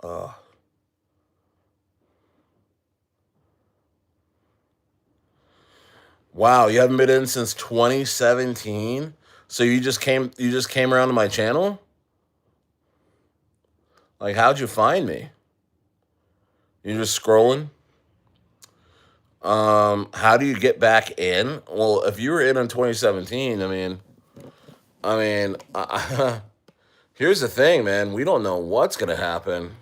Oh, wow! You haven't been in since 2017. So you just came around to my channel. Like, how'd you find me? You're just scrolling. How do you get back in? Well, if you were in 2017, here's the thing, man. We don't know what's gonna happen.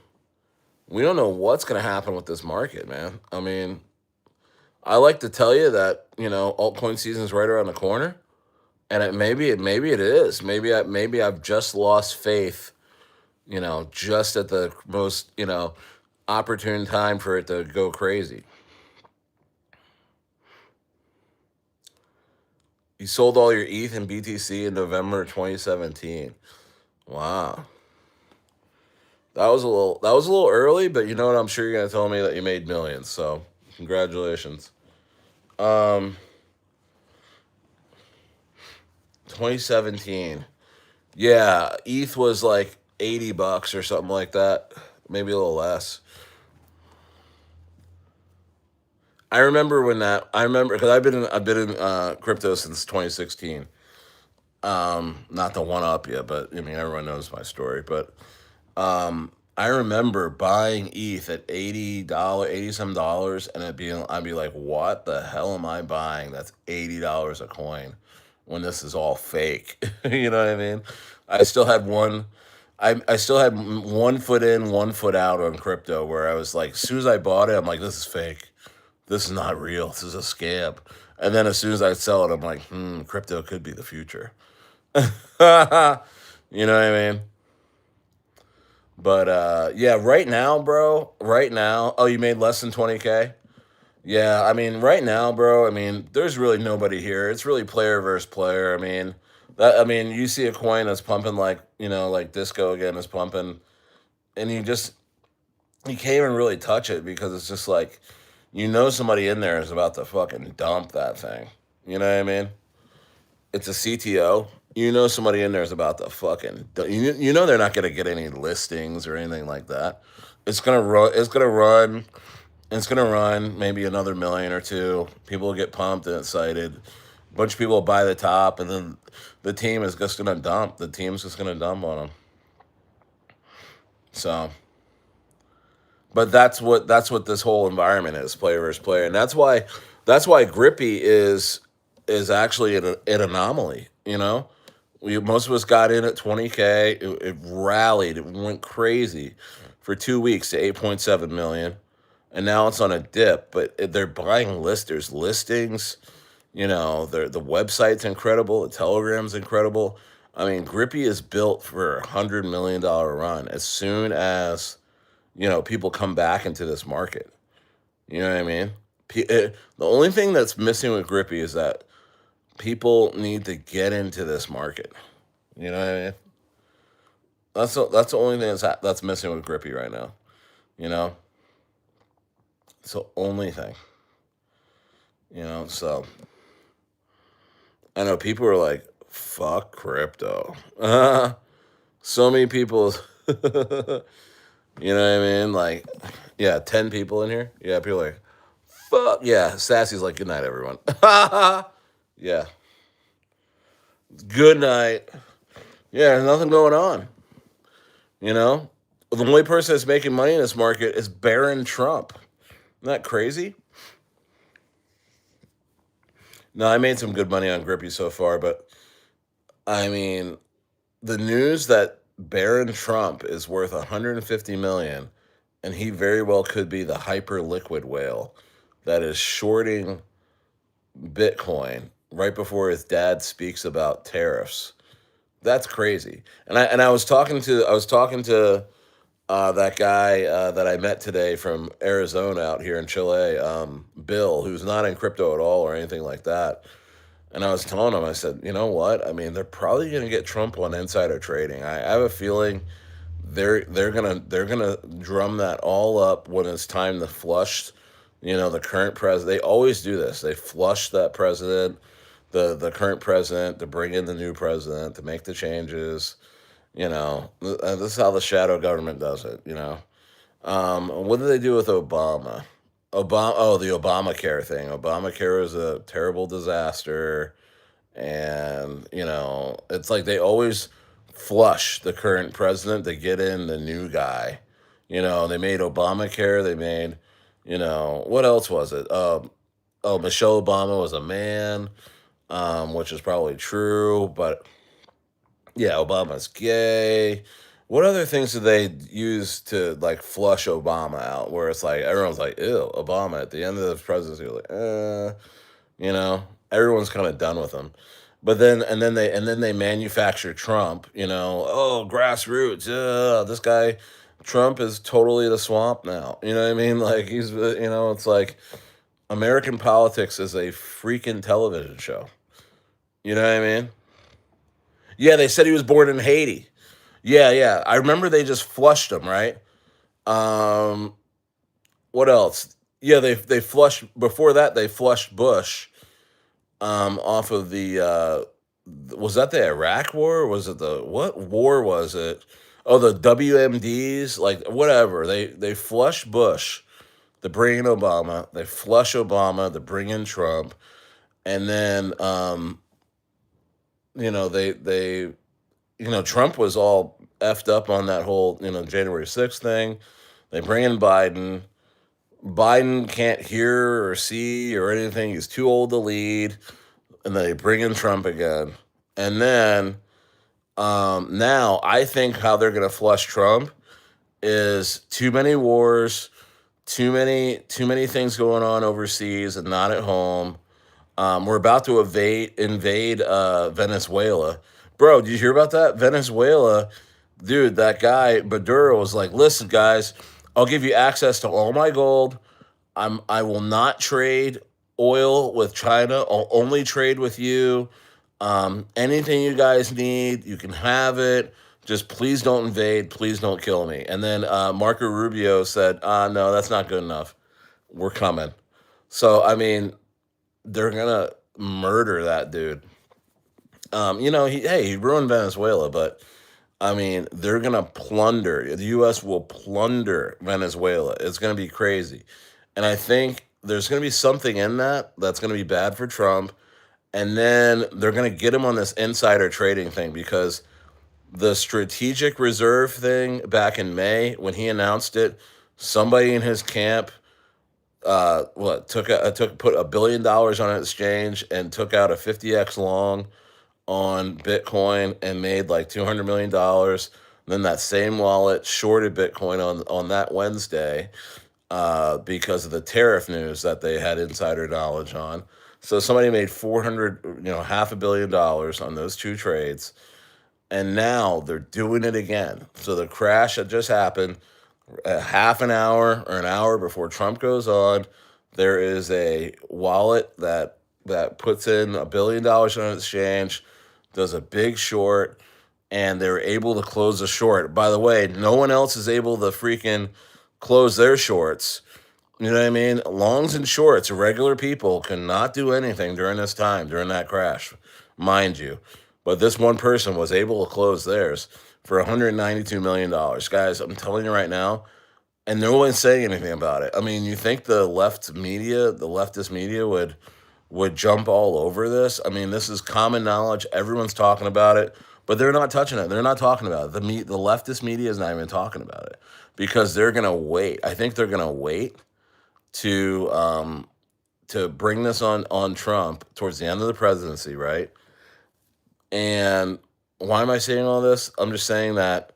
We don't know what's gonna happen with this market, man. I like to tell you that altcoin season is right around the corner, and maybe it is. Maybe I've just lost faith. Just at the most opportune time for it to go crazy. You sold all your ETH and BTC in November 2017. Wow. That was a little early, but you know what? I'm sure you're gonna tell me that you made millions. So congratulations. Um, 2017. Yeah, ETH was like $80 or something like that, maybe a little less. I remember when that. I remember because I've been in crypto since 2016. Not to one up you, but I mean everyone knows my story. But I remember buying ETH at $80, 80 some dollars, and I'd be like, what the hell am I buying? That's $80 a coin when this is all fake. You know what I mean? I still had one. I still had 1 foot in, 1 foot out on crypto, where I was like, as soon as I bought it, I'm like, this is fake. This is not real. This is a scam. And then as soon as I sell it, I'm like, crypto could be the future. You know what I mean? But yeah, right now, bro, right now, oh, you made less than 20K? Yeah, I mean, right now, bro, I mean, there's really nobody here. It's really player versus player. I mean, you see a coin that's pumping like, like disco again is pumping, and you can't even really touch it because it's just like, somebody in there is about to fucking dump that thing. You know what I mean? It's a CTO. Somebody in there is about to fucking. They're not gonna get any listings or anything like that. It's gonna run. It's gonna run. It's gonna run maybe another million or two. People will get pumped and excited. A bunch of people will buy the top, and then the team is just gonna dump. The team's just gonna dump on them. So, but that's what this whole environment is, player versus player, and that's why Grippy is actually an anomaly. Most of us got in at 20K. It rallied. It went crazy for 2 weeks to 8.7 million, and now it's on a dip. But they're buying list. There's listings. The website's incredible. The Telegram's incredible. I mean, Grippy is built for $100 million run as soon as people come back into this market. You know what I mean? The only thing that's missing with Grippy is that people need to get into this market. You know what I mean? That's the only thing that's missing with Grippy right now. You know, it's the only thing. So I know people are like, "Fuck crypto." So many people. You know what I mean? Like, yeah, 10 people in here. Yeah, people are like, "Fuck yeah." Sassy's like, "Good night, everyone." Yeah, good night. Yeah, there's nothing going on. You know, the only person that's making money in this market is Baron Trump. Isn't that crazy? No, I made some good money on Grippy so far, but I mean, the news that Baron Trump is worth 150 million, and he very well could be the hyper liquid whale that is shorting Bitcoin right before his dad speaks about tariffs. That's crazy. And I was talking to that guy that I met today from Arizona out here in Chile, Bill, who's not in crypto at all or anything like that. And I was telling him, I said, you know what? I mean, they're probably going to get Trump on insider trading. I have a feeling they're gonna drum that all up when it's time to flush. The current president. They always do this. They flush that president, the current president, to bring in the new president to make the changes. This is how the shadow government does it. What did they do with Obama? The Obamacare thing. Obamacare was a terrible disaster, and it's like they always flush the current president to get in the new guy. They made Obamacare. They made, what else was it? Oh, Michelle Obama was a man, which is probably true, but yeah, Obama's gay. What other things did they use to like flush Obama out? Where it's like everyone's like, "Ew, Obama." At the end of the presidency, you're like, you know, everyone's kind of done with him. But then they manufacture Trump. Oh, grassroots. This guy, Trump is totally the swamp now. You know what I mean? Like it's like American politics is a freaking television show. You know what I mean? Yeah, they said he was born in Haiti. Yeah, yeah. I remember they just flushed him, right? Um, what else? Yeah, they flushed before that. They flushed Bush off of the. Was that the Iraq War? Or was it the what war was it? Oh, the WMDs, like whatever. They flushed Bush to bring in Obama. They flush Obama to bring in Trump, and then they Trump was all effed up on that whole, January 6th thing. They bring in Biden. Biden can't hear or see or anything. He's too old to lead. And then they bring in Trump again. And then now I think how they're gonna flush Trump is too many wars, too many things going on overseas and not at home. We're about to invade Venezuela. Bro, did you hear about that? Venezuela, dude, that guy Maduro was like, "Listen, guys, I'll give you access to all my gold. I will not trade oil with China. I'll only trade with you. Anything you guys need, you can have it. Just please don't invade. Please don't kill me." And then Marco Rubio said, "No, that's not good enough. We're coming." So I mean, they're gonna murder that dude. He ruined Venezuela, but I mean, they're gonna plunder. The U.S. will plunder Venezuela. It's gonna be crazy, and I think there's gonna be something in that that's gonna be bad for Trump. And then they're gonna get him on this insider trading thing because the strategic reserve thing back in May when he announced it, somebody in his camp, what took put $1 billion on an exchange and took out a 50x long on Bitcoin and made like $200 million. Then that same wallet shorted Bitcoin on that Wednesday because of the tariff news that they had insider knowledge on. So somebody made 400, half $1 billion on those two trades, and now they're doing it again. So the crash that just happened, a half an hour or an hour before Trump goes on, there is a wallet that puts in $1 billion on an exchange, does a big short, and they're able to close the short. By the way, no one else is able to freaking close their shorts. You know what I mean? Longs and shorts, regular people cannot do anything during this time, during that crash, mind you. But this one person was able to close theirs for $192 million. Guys, I'm telling you right now, and no one's saying anything about it. I mean, you think the leftist media would jump all over this? I mean, this is common knowledge. Everyone's talking about it, but they're not touching it. They're not talking about it. The leftist media is not even talking about it because they're gonna wait. I think they're gonna wait to bring this on Trump towards the end of the presidency, right? And why am I saying all this? I'm just saying that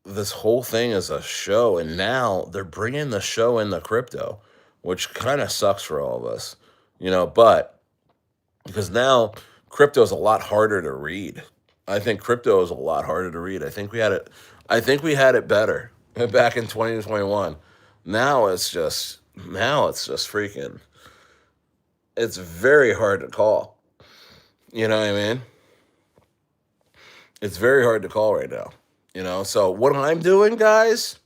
this whole thing is a show, and now they're bringing the show in the crypto, which kind of sucks for all of us, but because now crypto is a lot harder to read. I think crypto is a lot harder to read. I think we had it better back in 2021. Now it's just freaking, it's very hard to call. You know what I mean? It's very hard to call right now. So what I'm doing, guys,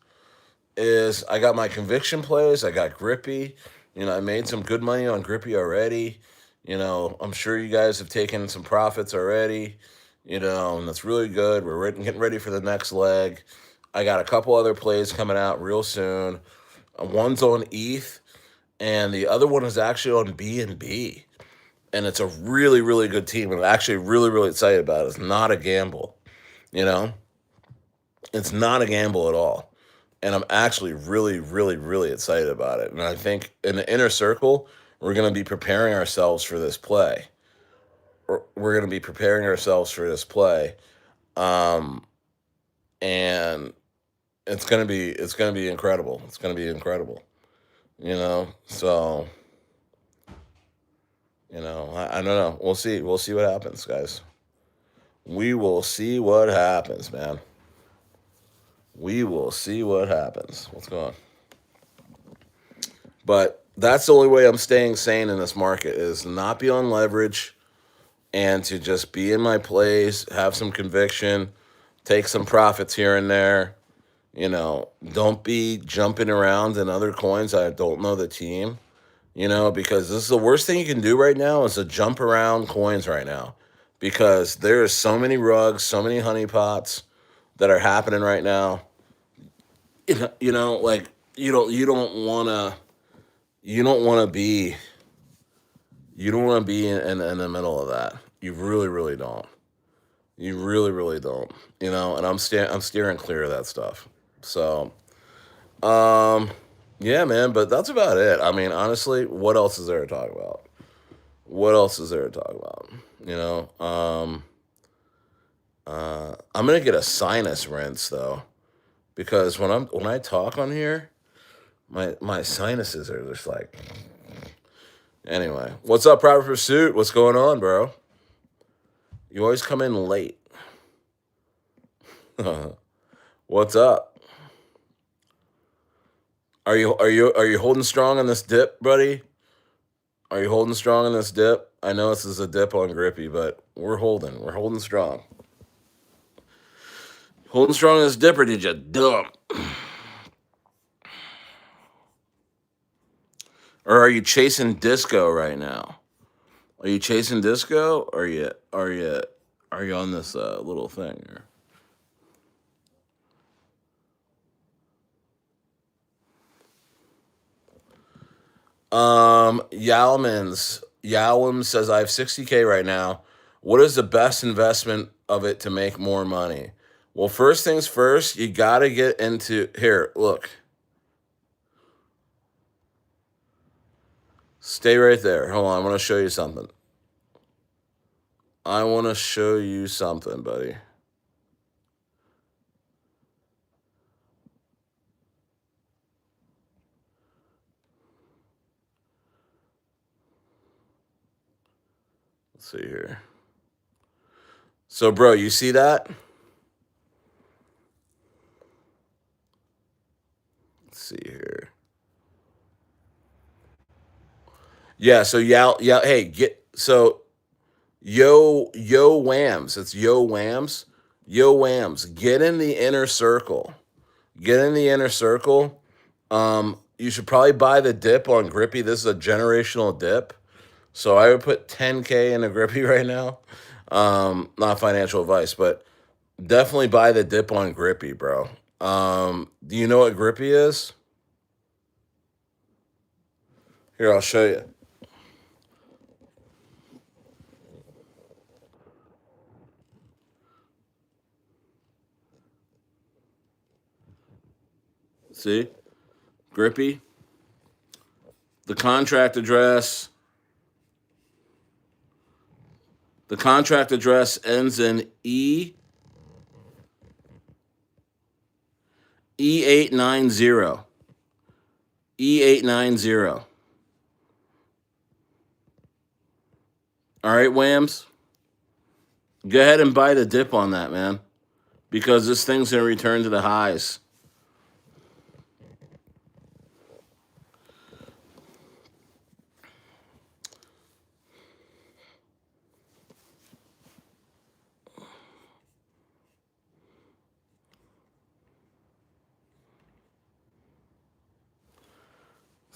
is I got my conviction plays. I got Grippy. I made some good money on Grippy already. I'm sure you guys have taken some profits already. And that's really good. We're getting ready for the next leg. I got a couple other plays coming out real soon. One's on ETH, and the other one is actually on BNB. And it's a really, really good team. I'm actually really, really excited about it. It's not a gamble. You know, it's not a gamble at all. And I'm actually really, really, really excited about it. And I think in the inner circle, we're going to be preparing ourselves for this play. We're going to be preparing ourselves for this play. Um, and it's going to be incredible. It's going to be incredible. So, I don't know. We'll see. We'll see what happens, guys. We will see what happens, man. We will see what happens. What's going on? But that's the only way I'm staying sane in this market is not be on leverage and to just be in my plays, have some conviction, take some profits here and there. Don't be jumping around in other coins. I don't know the team, because this is the worst thing you can do right now is to jump around coins right now because there are so many rugs, so many honeypots that are happening right now. Like you don't want to be in the middle of that. You really, really don't. You really, really don't. And I'm steering clear of that stuff. So, um, yeah, man. But that's about it. I mean, honestly, what else is there to talk about? What else is there to talk about? You know, I'm gonna get a sinus rinse though because when I talk on here, my sinuses are just like. Anyway, what's up, Private Pursuit? What's going on, bro? You always come in late. What's up? Are you holding strong on this dip, buddy? Are you holding strong on this dip? I know this is a dip on Grippy, but we're holding. We're holding strong. Holding strong on this dip, or did you dump? Or are you chasing disco right now? Are you chasing disco? Or are you on this little thing here? Yalman says I have 60K right now. What is the best investment of it to make more money? Well, first things first, you gotta get into here. Look, stay right there. Hold on, I want to show you something. I want to show you something, buddy. Let's see here. So, bro, you see that? Let's see here. Yeah. So, yeah. Hey, get so yo whams. It's yo whams. Yo whams. Get in the inner circle. Get in the inner circle. You should probably buy the dip on Grippy. This is a generational dip. So I would put 10K in a Grippy right now. Not financial advice, but definitely buy the dip on Grippy, bro. Do you know what Grippy is? Here, I'll show you. See? Grippy. The contract address. The contract address ends in E890. E890. All right, Whams. Go ahead and buy the dip on that, man. Because this thing's gonna return to the highs.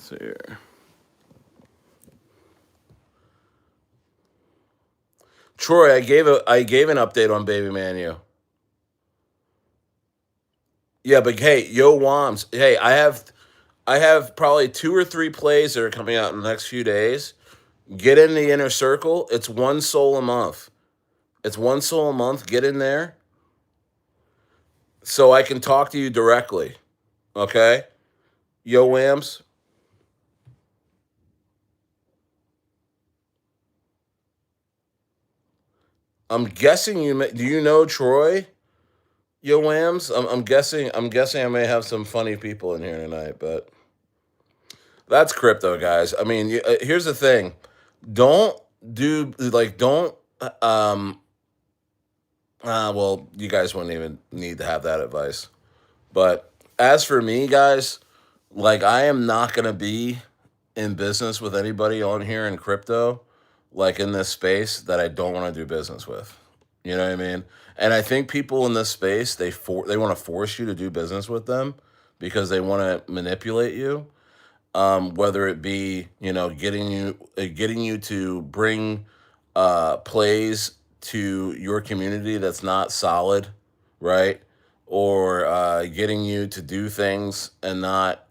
Let's see here. Troy, I gave an update on Baby Manu. Yeah, but hey, yo Woms. Hey, I have probably two or three plays that are coming out in the next few days. Get in the inner circle. It's one soul a month. It's one soul a month. Get in there so I can talk to you directly. Okay? Yo Whams. I'm guessing do you know Troy? Yo Whams? I'm guessing I may have some funny people in here tonight, but that's crypto, guys. I mean, here's the thing. Don't don't well, you guys wouldn't even need to have that advice. But as for me, guys, like I am not gonna be in business with anybody on here in crypto, like in this space that I don't want to do business with. You know what I mean? And I think people in this space they want to force you to do business with them because they want to manipulate you. Whether it be getting you to bring plays to your community that's not solid, right? Or getting you to do things and not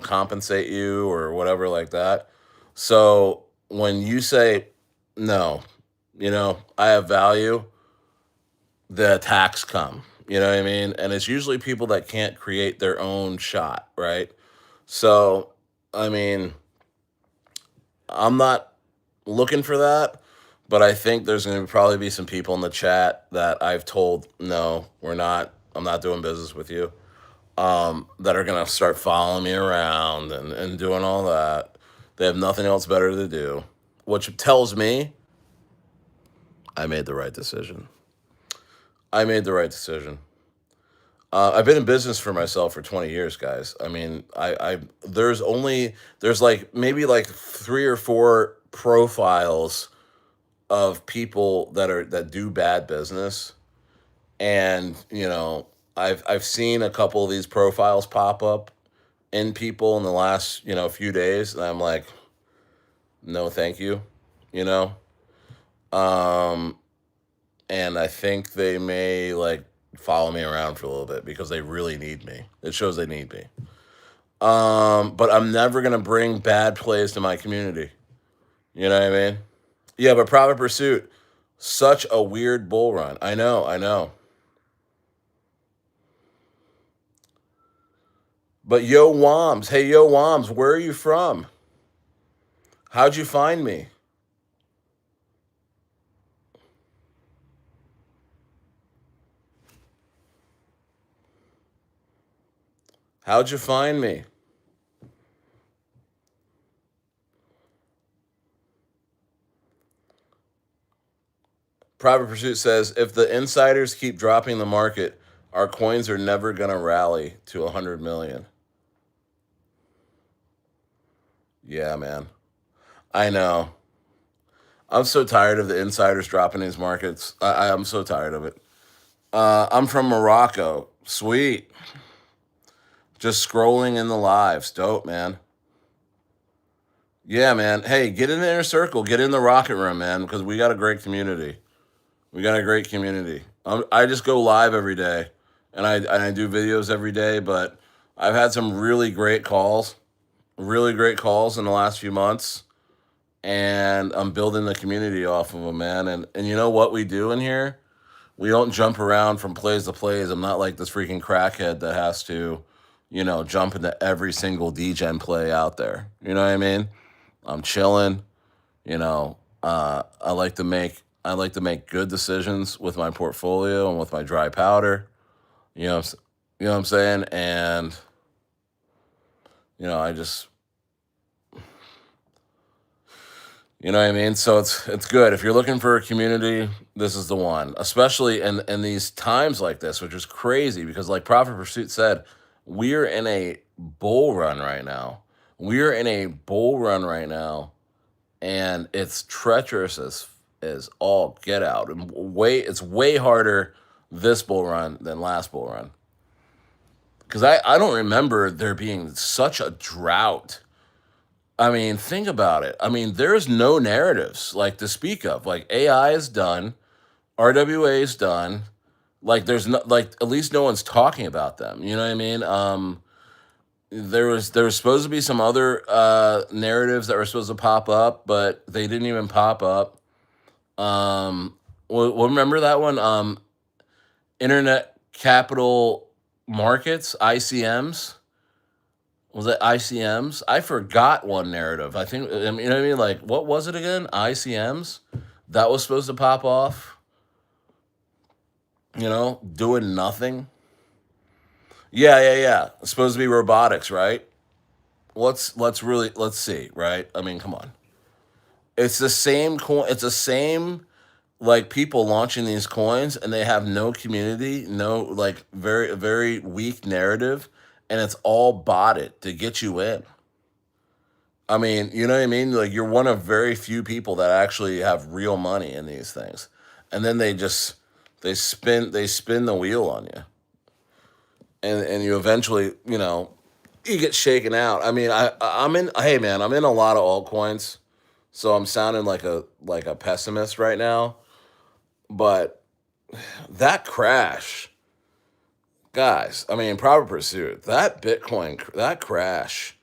compensate you or whatever like that. So when you say no, I have value, the attacks come. You know what I mean? And it's usually people that can't create their own shot, right? So, I mean, I'm not looking for that, but I think there's going to probably be some people in the chat that I've told, no, we're not, I'm not doing business with you, that are going to start following me around and doing all that. They have nothing else better to do, which tells me I made the right decision. I made the right decision. I've been in business for myself for 20 years, guys. I mean, there's like maybe like three or four profiles of people that do bad business, and I've seen a couple of these profiles pop up in people in the last few days, and I'm like, no, thank you, you know. Um, and I think they may like follow me around for a little bit because they really need me. It shows they need me. But I'm never gonna bring bad plays to my community. You know what I mean? Yeah, but Private Pursuit, such a weird bull run. I know, I know. But yo, Woms, hey yo, Woms, where are you from? How'd you find me? How'd you find me? Private Pursuit says if the insiders keep dropping the market, our coins are never gonna rally to 100 million. Yeah, man. I know. I'm so tired of the insiders dropping these markets. I'm so tired of it. I'm from Morocco. Sweet. Just scrolling in the lives. Dope, man. Yeah, man. Hey, get in the inner circle. Get in the rocket room, man, because we got a great community. We got a great community. I just go live every day, and I do videos every day. But I've had some really great calls in the last few months, and I'm building the community off of them, man. And you know what we do in here? We don't jump around from plays to plays. I'm not like this freaking crackhead that has to, jump into every single degen play out there. You know what I mean? I'm chilling. I like to make good decisions with my portfolio and with my dry powder. You know, you know what I'm saying? And I just you know what I mean? So it's good. If you're looking for a community, this is the one. Especially in these times like this, which is crazy because like Profit Pursuit said, we're in a bull run right now. We're in a bull run right now, and it's treacherous as all get out. And it's way harder this bull run than last bull run. Because I don't remember there being such a drought. I mean, think about it. I mean, there's no narratives like to speak of. Like AI is done, RWA is done. Like there's no like at least no one's talking about them. You know what I mean? There was supposed to be some other narratives that were supposed to pop up, but they didn't even pop up. Well, remember that one? Internet Capital Markets (ICMs). Was it ICMs? I forgot one narrative. I think I mean, you know what I mean. Like, what was it again? ICMs. That was supposed to pop off. Doing nothing. Yeah, yeah, yeah. It's supposed to be robotics, right? Let's see, right? I mean, come on. It's the same coin. It's the same like people launching these coins, and they have no community, no like very weak narrative, and it's all botted to get you in. I mean, you know what I mean? Like you're one of very few people that actually have real money in these things. And then they spin the wheel on you. And you eventually, you get shaken out. I mean, I'm in hey man, I'm in a lot of altcoins. So I'm sounding like a pessimist right now, but that crash, guys, I mean, Proper Pursuit, that that crash,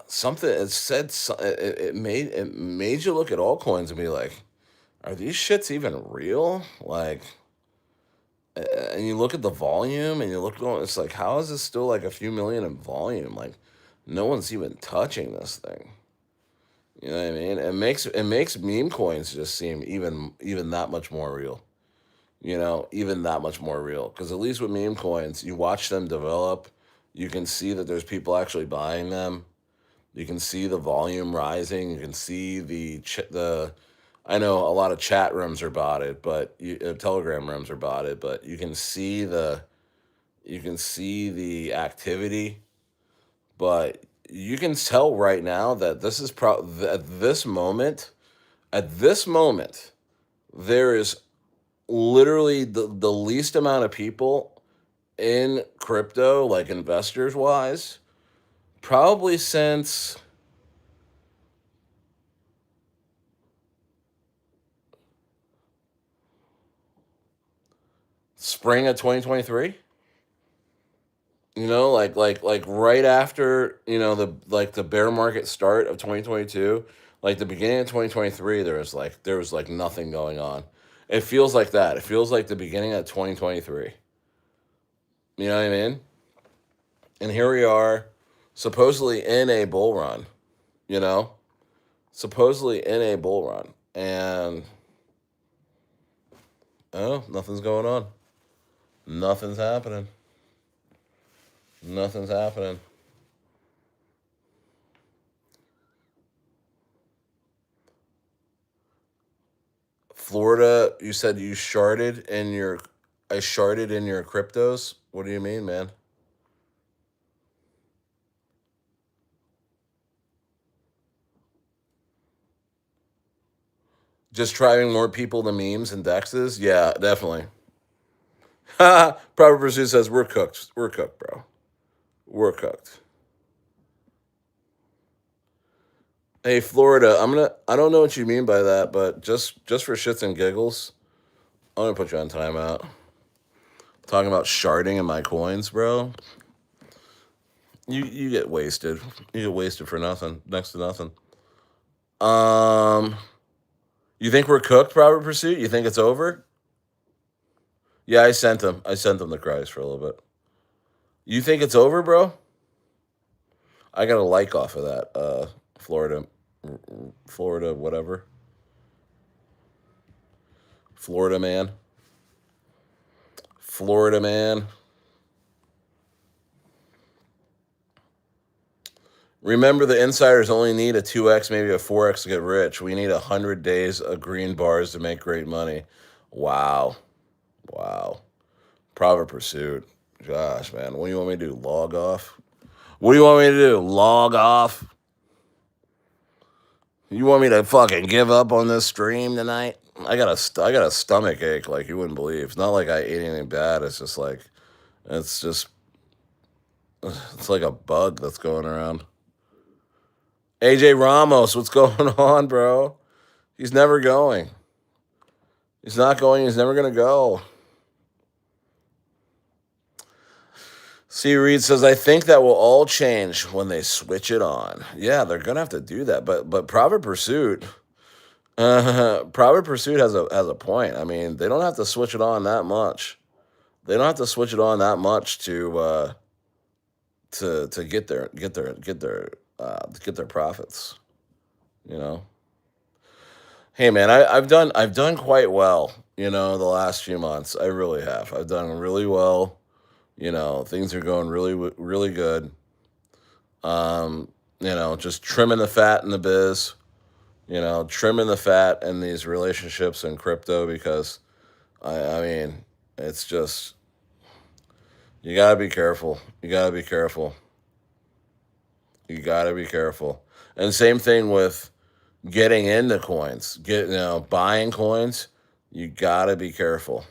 something it said it made you look at altcoins and be like, are these shits even real? Like, and you look at the volume and you look at it's like, how is this still like a few million in volume? Like, no one's even touching this thing. You know what I mean? It makes meme coins just seem even that much more real. Even that much more real. Because at least with meme coins, you watch them develop, you can see that there's people actually buying them. You can see the volume rising. You can see the. I know a lot of chat rooms are botted, but Telegram rooms are botted, but you can see You can see the activity, but you can tell right now that this is at this moment, there is literally the least amount of people in crypto, like investors wise, probably since spring of 2023. Like right after, the bear market start of 2022, like the beginning of 2023, there was like nothing going on. It feels like that. It feels like the beginning of 2023. You know what I mean? And here we are, supposedly in a bull run, you know? Supposedly in a bull run. And oh, nothing's going on. Nothing's happening. Nothing's happening. Florida, you said you sharded in your I sharded in your cryptos. What do you mean, man? Just driving more people to memes and dexes? Yeah, definitely. Proper Pursuit says we're cooked. We're cooked, bro. We're cooked. Hey, Florida, I don't know what you mean by that, but just for shits and giggles, I'm gonna put you on timeout. Talking about sharding in my coins, bro. You get wasted. You get wasted for nothing. Next to nothing. Um you think we're cooked, Proper Pursuit? You think it's over? Yeah, I sent him. I sent him the cries for a little bit. You think it's over, bro? I got a like off of that. Florida, Florida, whatever. Florida man. Florida man. Remember, the insiders only need a 2x, maybe a 4x to get rich. We need 100 days of green bars to make great money. Wow. Wow. Private Pursuit. Gosh, man. What do you want me to do? Log off? What do you want me to do? Log off? You want me to fucking give up on this stream tonight? I got a stomach ache like you wouldn't believe. It's not like I ate anything bad. It's just like it's just it's like a bug that's going around. AJ Ramos, what's going on, bro? He's never going. He's not going. He's never gonna go. C. Reed says, "I think that will all change when they switch it on." Yeah, they're gonna have to do that. But Private Pursuit, Private Pursuit has a point. I mean, they don't have to switch it on that much. They don't have to switch it on that much to get their profits. You know. Hey man, I've done quite well. The last few months, I really have. I've done really well. Things are going really good. Just trimming the fat in the biz. Trimming the fat in these relationships in crypto because I mean, it's just you gotta be careful. You gotta be careful. You gotta be careful. And same thing with getting into coins. Buying coins. You gotta be careful.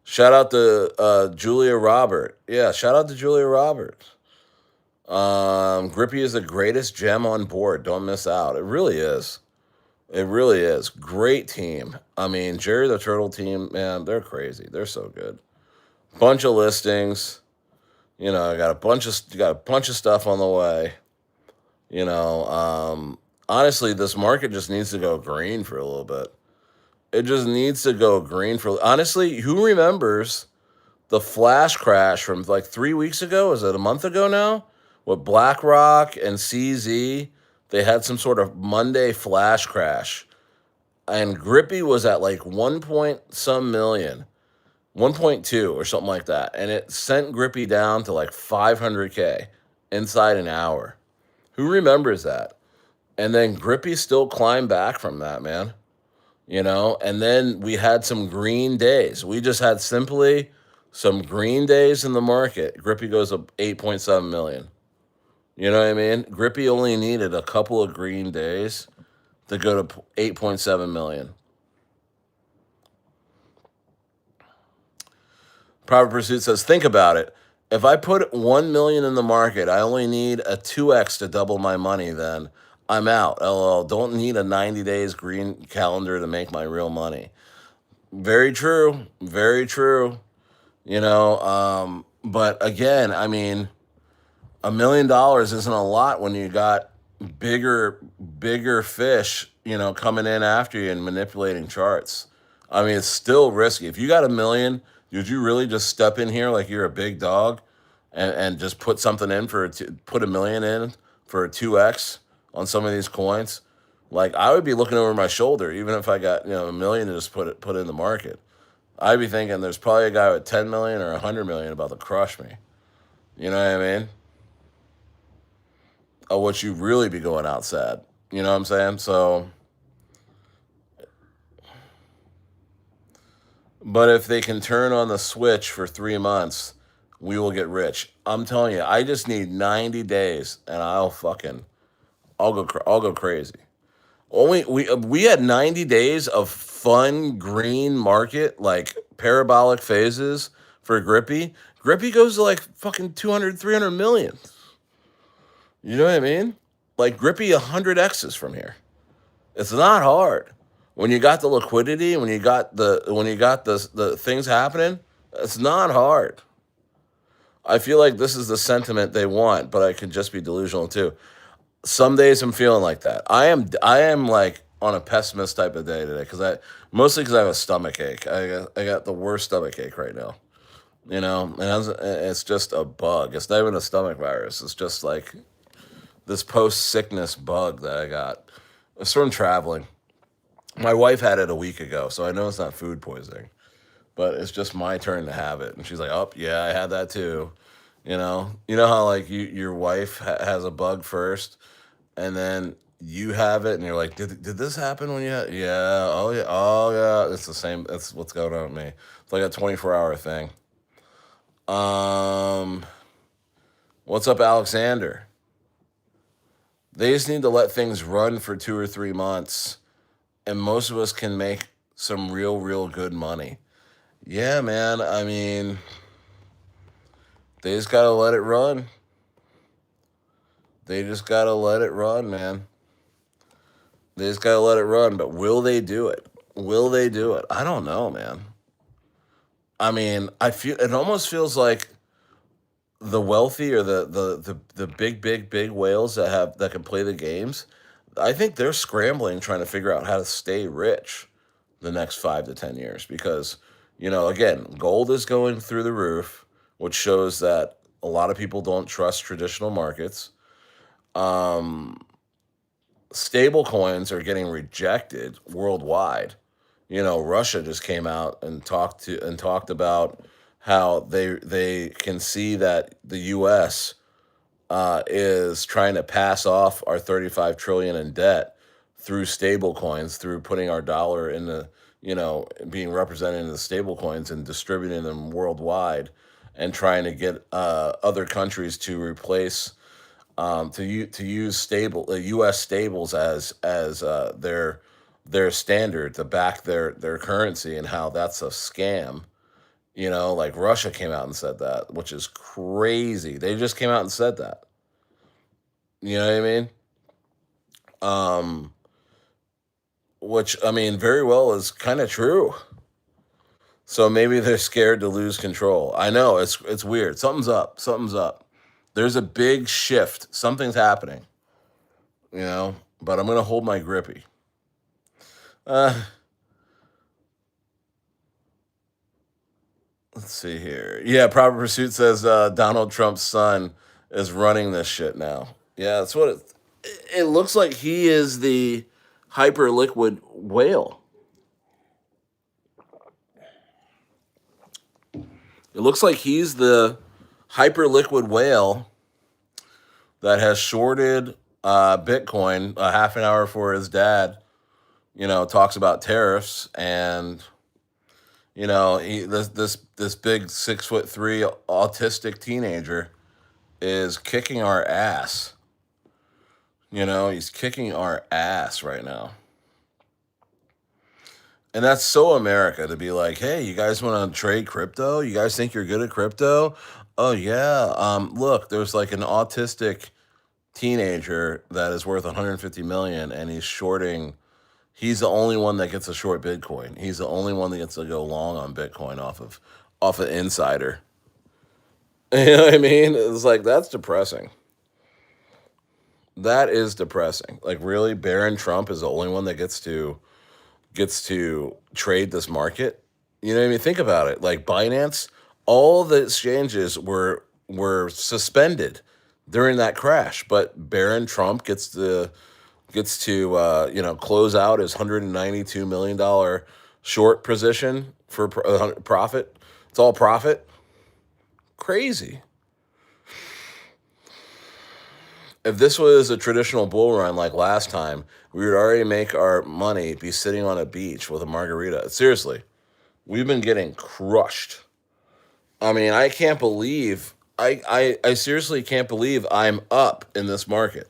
Shout out to Julia Robert. Yeah, shout out to Julia Robert. Grippy is the greatest gem on board. Don't miss out. It really is. It really is. Great team. I mean, Jerry the Turtle team, man, they're crazy. They're so good. Bunch of listings. I got a bunch of stuff on the way. Honestly, this market just needs to go green for a little bit. It just needs to go green for honestly, who remembers the flash crash from like 3 weeks ago? Is it a month ago now? With BlackRock and CZ, they had some sort of Monday flash crash. And Grippy was at like 1 point some million, 1.2 or something like that. And it sent Grippy down to like 500K inside an hour. Who remembers that? And then Grippy still climbed back from that, man. And then we had some green days. We just had simply some green days in the market. Grippy goes up 8.7 million. You know what I mean? Grippy only needed a couple of green days to go to 8.7 million. Proper Pursuit says, think about it. If I put 1 million in the market, I only need a 2x to double my money, then I'm out. LOL. Don't need a 90 days green calendar to make my real money. Very true. Very true. But again, I mean, $1 million isn't a lot when you got bigger, bigger fish, coming in after you and manipulating charts. I mean, it's still risky. If you got 1 million, would you really just step in here like you're a big dog and just put something in put 1 million in for a 2x on some of these coins? Like I would be looking over my shoulder, even if I got 1 million to just put in the market. I'd be thinking there's probably a guy with 10 million or 100 million about to crush me. You know what I mean? Of what you really be going out sad. You know what I'm saying? So, but if they can turn on the switch for 3 months, we will get rich. I'm telling you, I just need 90 days, and I'll go crazy. Only we had 90 days of fun green market like parabolic phases for Grippy. Grippy goes to like fucking 200, 300 million. You know what I mean? Like Grippy 100 X's from here. It's not hard. When you got the liquidity, when you got the things happening, it's not hard. I feel like this is the sentiment they want, but I could just be delusional too. Some days I'm feeling like that. I am like on a pessimist type of day today because I have a stomach ache. I got the worst stomach ache right now. And it's just a bug. It's not even a stomach virus. It's just like this post sickness bug that I got. It's from traveling. My wife had it a week ago, so I know it's not food poisoning, but it's just my turn to have it. And she's like, "Oh, yeah, I had that too." You know how like your wife has a bug first, and then you have it, and you're like, "Did this happen when you had?" Yeah, oh yeah, oh yeah. It's the same. That's what's going on with me. It's like a 24-hour thing. Um, what's up, Alexander? They just need to let things run for 2 or 3 months, and most of us can make some real, real good money. Yeah, man. I mean, they just gotta let it run. They just gotta let it run, man. They just gotta let it run. But will they do it? Will they do it? I don't know, man. I mean, I feel it almost feels like the wealthy or the big, big, big whales that can play the games. I think they're scrambling trying to figure out how to stay rich the next 5 to 10 years because, again, gold is going through the roof, which shows that a lot of people don't trust traditional markets. Um, Stable coins are getting rejected worldwide. Russia just came out and talked about how they can see that the U.S. Is trying to pass off our 35 trillion in debt through stable coins, through putting our dollar in being represented in the stable coins and distributing them worldwide, and trying to get other countries to replace to use U.S. stables as their standard to back their currency, and how that's a scam. Like Russia came out and said that, which is crazy. They just came out and said that. You know what I mean? Um, which I mean, very well is kind of true. So maybe they're scared to lose control. I know it's weird. Something's up. Something's up. There's a big shift. Something's happening. But I'm gonna hold my grippy. Uh, let's see here. Yeah, Proper Pursuit says Donald Trump's son is running this shit now. Yeah, that's what it looks like. He is the hyper liquid whale. It looks like he's the hyper liquid whale that has shorted Bitcoin a half an hour for his dad talks about tariffs, and this big 6'3" autistic teenager is kicking our ass. He's kicking our ass right now. And that's so America to be like, hey, you guys want to trade crypto? You guys think you're good at crypto? Oh yeah. Look, there's like an autistic teenager that is worth 150 million, and he's shorting. He's the only one that gets to short Bitcoin. He's the only one that gets to go long on Bitcoin off of Insider. You know what I mean? It's like that's depressing. That is depressing. Like really, Barron Trump is the only one that gets to trade this market. You know what I mean? Think about it. Like Binance, all the exchanges were suspended during that crash, but Barron Trump gets to close out his $192 million short position for profit. It's all profit. Crazy. If this was a traditional bull run like last time, we would already make our money, be sitting on a beach with a margarita. Seriously, we've been getting crushed. I mean, I can't believe I seriously can't believe I'm up in this market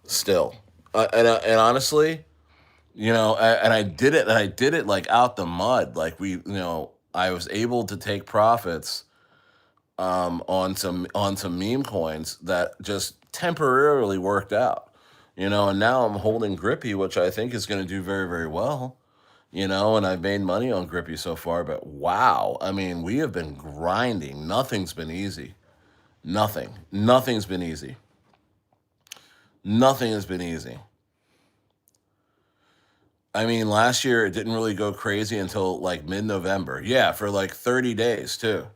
still. And honestly, and I did it like out the mud. Like I was able to take profits on some meme coins that just temporarily worked out. And now I'm holding Grippy, which I think is going to do very, very well. And I've made money on Grippy so far, but wow, I mean, we have been grinding. Nothing's been easy. Nothing's been easy. Nothing has been easy. I mean, last year it didn't really go crazy until like mid-November. Yeah, for like 30 days too.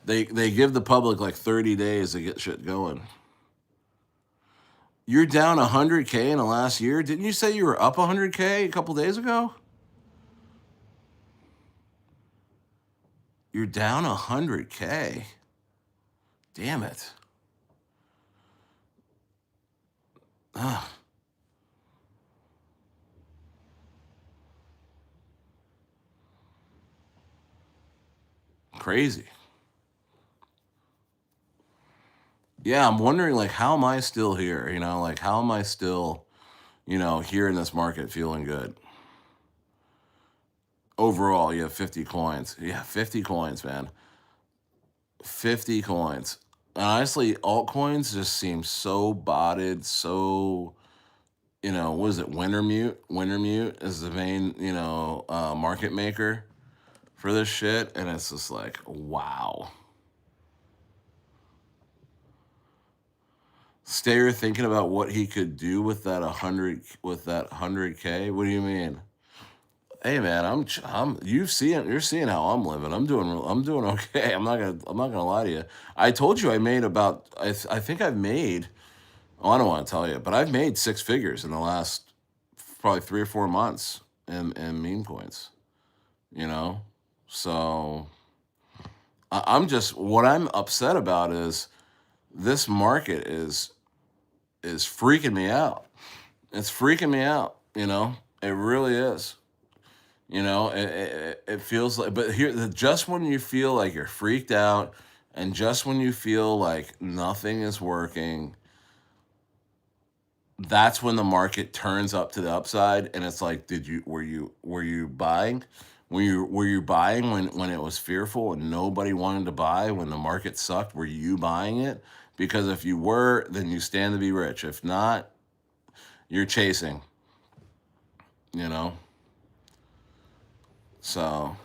They give the public like 30 days to get shit going. You're down 100K in the last year. Didn't you say you were up 100K a couple days ago? You're down 100K. Damn it. Ah, crazy. Yeah, I'm wondering like how am I still here? Like how am I still, here in this market feeling good? Overall, you have 50 coins. Yeah, 50 coins, man. 50 coins. And honestly, altcoins just seem so botted, so, what is it? Wintermute? Wintermute is the main, market maker for this shit. And it's just like, wow. Stayer thinking about what he could do with that 100K. What do you mean? Hey man, you're seeing how I'm living. I'm doing okay. I'm not gonna lie to you. I told you I made about I think I've made I don't want to tell you, but I've made six figures in the last probably 3 or 4 months in meme coins. You know, so I'm just what I'm upset about is this market is freaking me out. It's freaking me out. It really is. It feels like, but just when you feel like you're freaked out, and just when you feel like nothing is working, that's when the market turns up to the upside, and it's like, were you buying? Were you buying when it was fearful and nobody wanted to buy when the market sucked? Were you buying it? Because if you were, then you stand to be rich. If not, you're chasing. You know, so.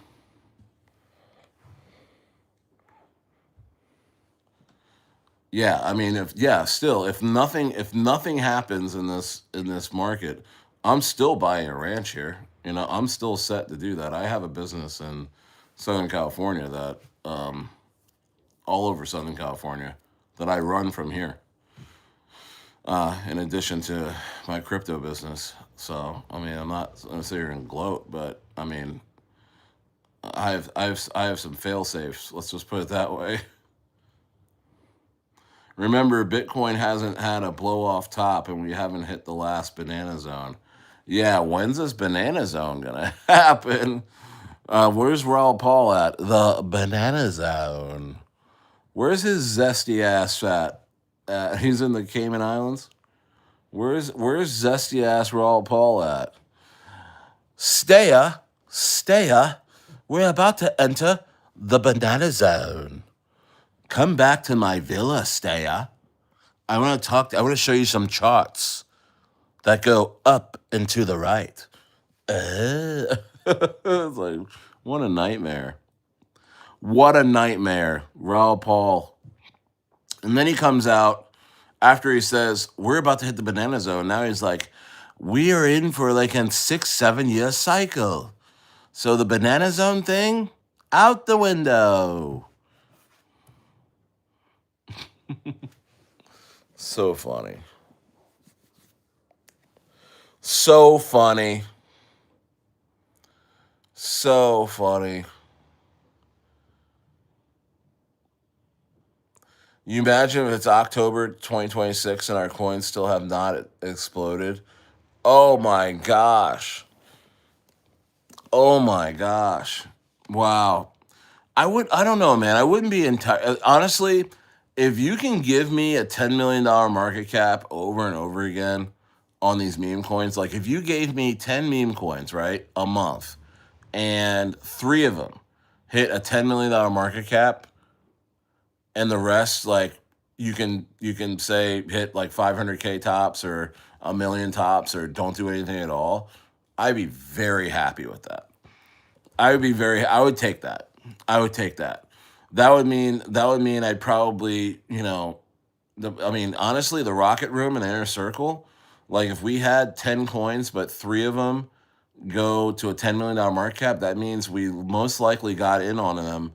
Yeah, I mean, still, if nothing happens in this market, I'm still buying a ranch here. I'm still set to do that. I have a business in Southern California that all over Southern California that I run from here. In addition to my crypto business, so I mean, I'm not gonna sit here and gloat, but I mean, I have some fail safes. Let's just put it that way. Remember, Bitcoin hasn't had a blow off top, and we haven't hit the last banana zone. Yeah, when's this banana zone gonna happen? Where's Raul Paul at? The banana zone. Where's his zesty ass at? He's in the Cayman Islands. Where's zesty ass Raul Paul at? Stayer, we're about to enter the banana zone. Come back to my villa, Stayer. I want to show you some charts that go up and to the right. It's like, what a nightmare. What a nightmare. Raul Paul. And then he comes out after he says, we're about to hit the banana zone. Now he's like, we are in for like a 6, 7 year cycle. So the banana zone thing, out the window. So funny. So funny. So funny. You imagine if it's October 2026 and our coins still have not exploded? Oh my gosh. Oh my gosh. Wow. I don't know, man. I wouldn't be entire. Honestly, if you can give me a $10 million market cap over and over again on these meme coins, like if you gave me 10 meme coins, right, a month, and three of them hit a $10 million market cap, and the rest, like you can say hit like 500K tops or a million tops or don't do anything at all, I'd be very happy with that. I would take that. I would take that. That would mean I'd probably, I mean, honestly, the Rocket Room and Inner Circle, like if we had 10 coins, but three of them go to a $10 million market cap, that means we most likely got in on them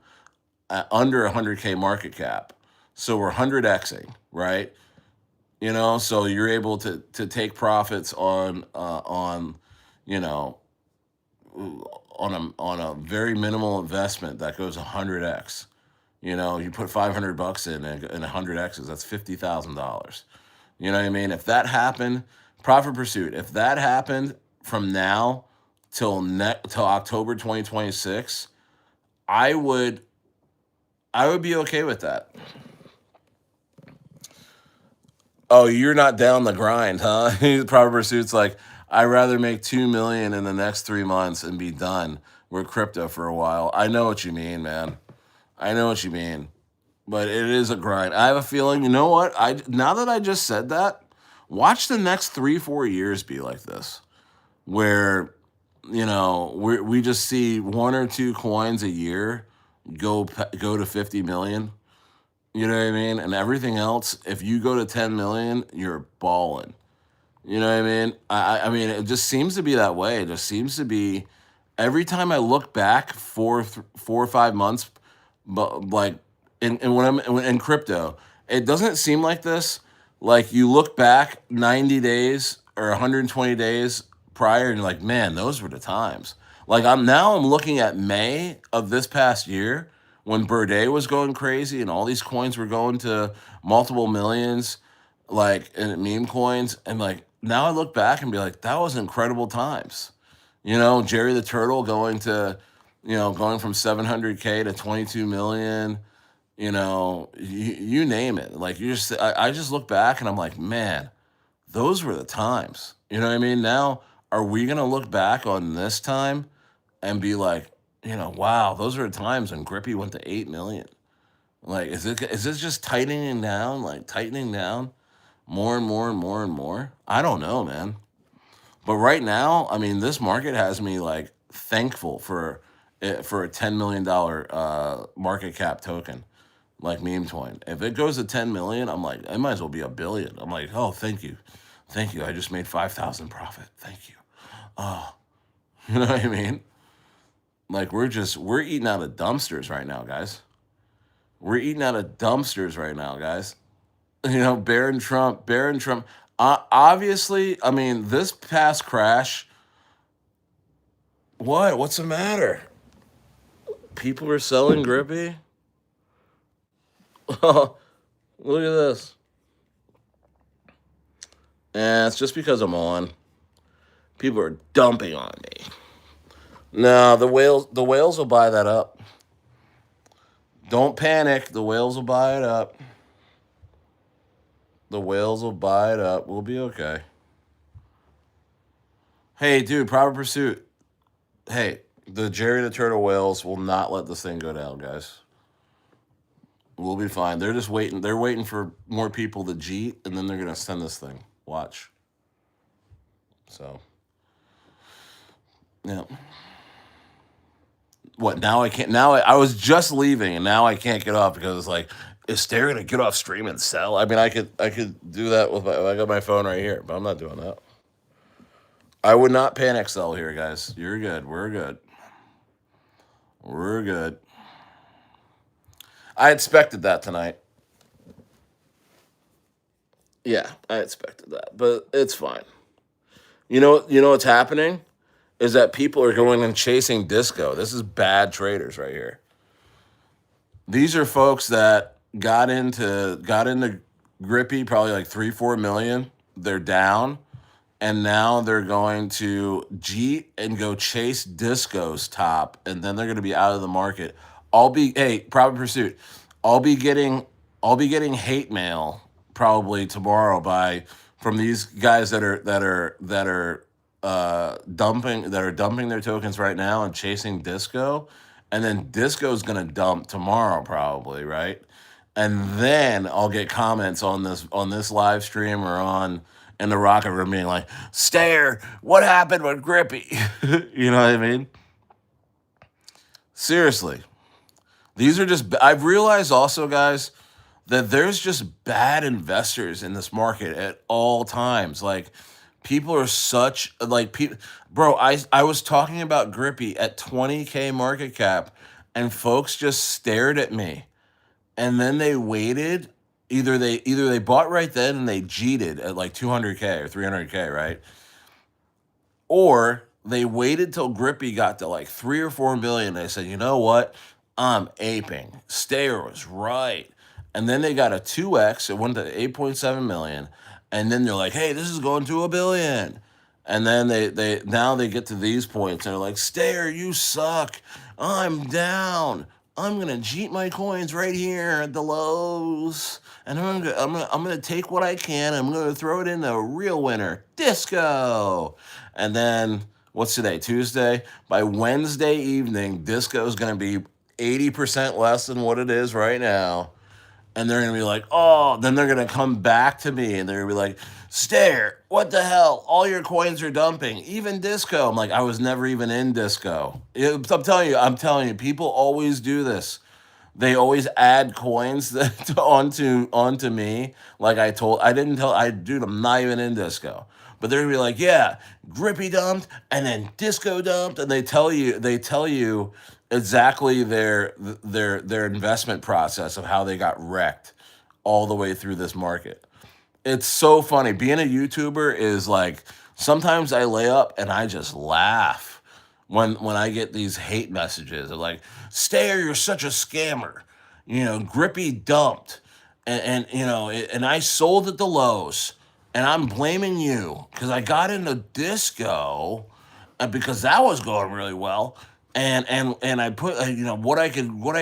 at under 100K market cap. So we're 100xing, right? So you're able to take profits you know, on a very minimal investment that goes 100x. You put 500 bucks in 100x's, that's $50,000. You know what I mean? If that happened, profit pursuit. If that happened from now till October 2026, I would I would be okay with that. Oh, you're not down the grind, huh? Profit pursuit's like, I'd rather make 2 million in the next 3 months and be done with crypto for a while. I know what you mean, man. I know what you mean. But it is a grind. I have a feeling, you know what? I Now that I just said that, watch the next 3, 4 years be like this, where we just see one or two coins a year go to 50 million. You know what I mean? And everything else, if you go to 10 million, you're balling. You know what I mean? I mean, it just seems to be that way. It just seems to be every time I look back 4 or 5 months, but like when I'm in crypto, it doesn't seem like this. Like you look back 90 days or 120 days prior, and you're like, man, those were the times. Like I'm looking at May of this past year when Birthday was going crazy and all these coins were going to multiple millions, like in meme coins, and like now I look back and be like, that was incredible times. Jerry the Turtle going from 700K to 22 million. You name it. Like I just look back and I'm like, man, those were the times. You know what I mean? Now, are we gonna look back on this time and be like, wow, those were the times when Grippy went to 8 million? Like, is this just tightening down more and more and more and more? I don't know, man. But right now, I mean, this market has me like thankful for a $10 million market cap token like meme coin. If it goes to 10 million, I'm like, it might as well be a billion. I'm like, oh, thank you. I just made 5,000 profit. Thank you. Oh, you know what I mean? Like we're eating out of dumpsters right now, guys. We're eating out of dumpsters right now, guys. Baron Trump. Obviously, I mean, this past crash. What? What's the matter? People are selling Grippy. Look at this. It's just because I'm on. People are dumping on me. No, the whales will buy that up. Don't panic. The whales will buy it up. The whales will buy it up. We'll be okay. Hey, dude, proper pursuit. Hey, the Jerry the Turtle whales will not let this thing go down, guys. We'll be fine. They're just waiting. They're waiting for more people to jeet, and then they're gonna send this thing. Watch. So, yeah. What now? I can't. Now I was just leaving, and now I can't get off because it's like, is Stair gonna get off stream and sell? I mean, I could do that with I got my phone right here, but I'm not doing that. I would not panic sell here, guys. You're good. We're good. We're good. I expected that tonight. Yeah, I expected that, but it's fine. You know what's happening is that people are going and chasing disco. This is bad traders right here. These are folks that got into grippy probably like 3-4 million. They're down, and now they're going to Jeet and go chase disco's top, and then they're going to be out of the market. Hey, Private Pursuit. I'll be getting I'll be getting hate mail probably tomorrow by from these guys that are dumping their tokens right now and chasing disco, and then disco's gonna dump tomorrow probably, right? And then I'll get comments on this live stream or on in the rocket room being like, "Stayer, what happened with Grippy?" You know what I mean? Seriously, these are just. I've realized also, guys, that there's just bad investors in this market at all times. Like people are such like people. Bro, I was talking about Grippy at 20K market cap, and folks just stared at me, and then they waited. Either they bought right then and they jeeted at like 200K or 300K, right? Or they waited till Grippy got to like 3 or 4 million. They said, you know what? I'm aping. Stayer was right. And then they got a 2x. It went to 8.7 million. And then they're like, hey, this is going to a billion. And then they now they get to these points and they're like, Stayer, you suck. I'm down. I'm gonna jeet my coins right here at the lows, and I'm gonna take what I can. I'm gonna throw it in the real winner, disco. And then what's today? Tuesday. By Wednesday evening, disco is gonna be 80% less than what it is right now, and they're gonna be like, oh, then they're gonna come back to me and they're gonna be like, Stare, what the hell? All your coins are dumping, even disco. I'm like, I was never even in disco. I'm telling you, people always do this. They always add coins onto me. Like I didn't tell I dude, I'm not even in disco. But they're gonna be like, yeah, Grippy dumped and then disco dumped, and they tell you exactly their investment process of how they got wrecked all the way through this market. It's so funny. Being a YouTuber is like sometimes I lay up and I just laugh when I get these hate messages. They're like, Stayer, you're such a scammer. Grippy dumped. And I sold at the lows. And I'm blaming you because I got into disco because that was going really well. And I put what I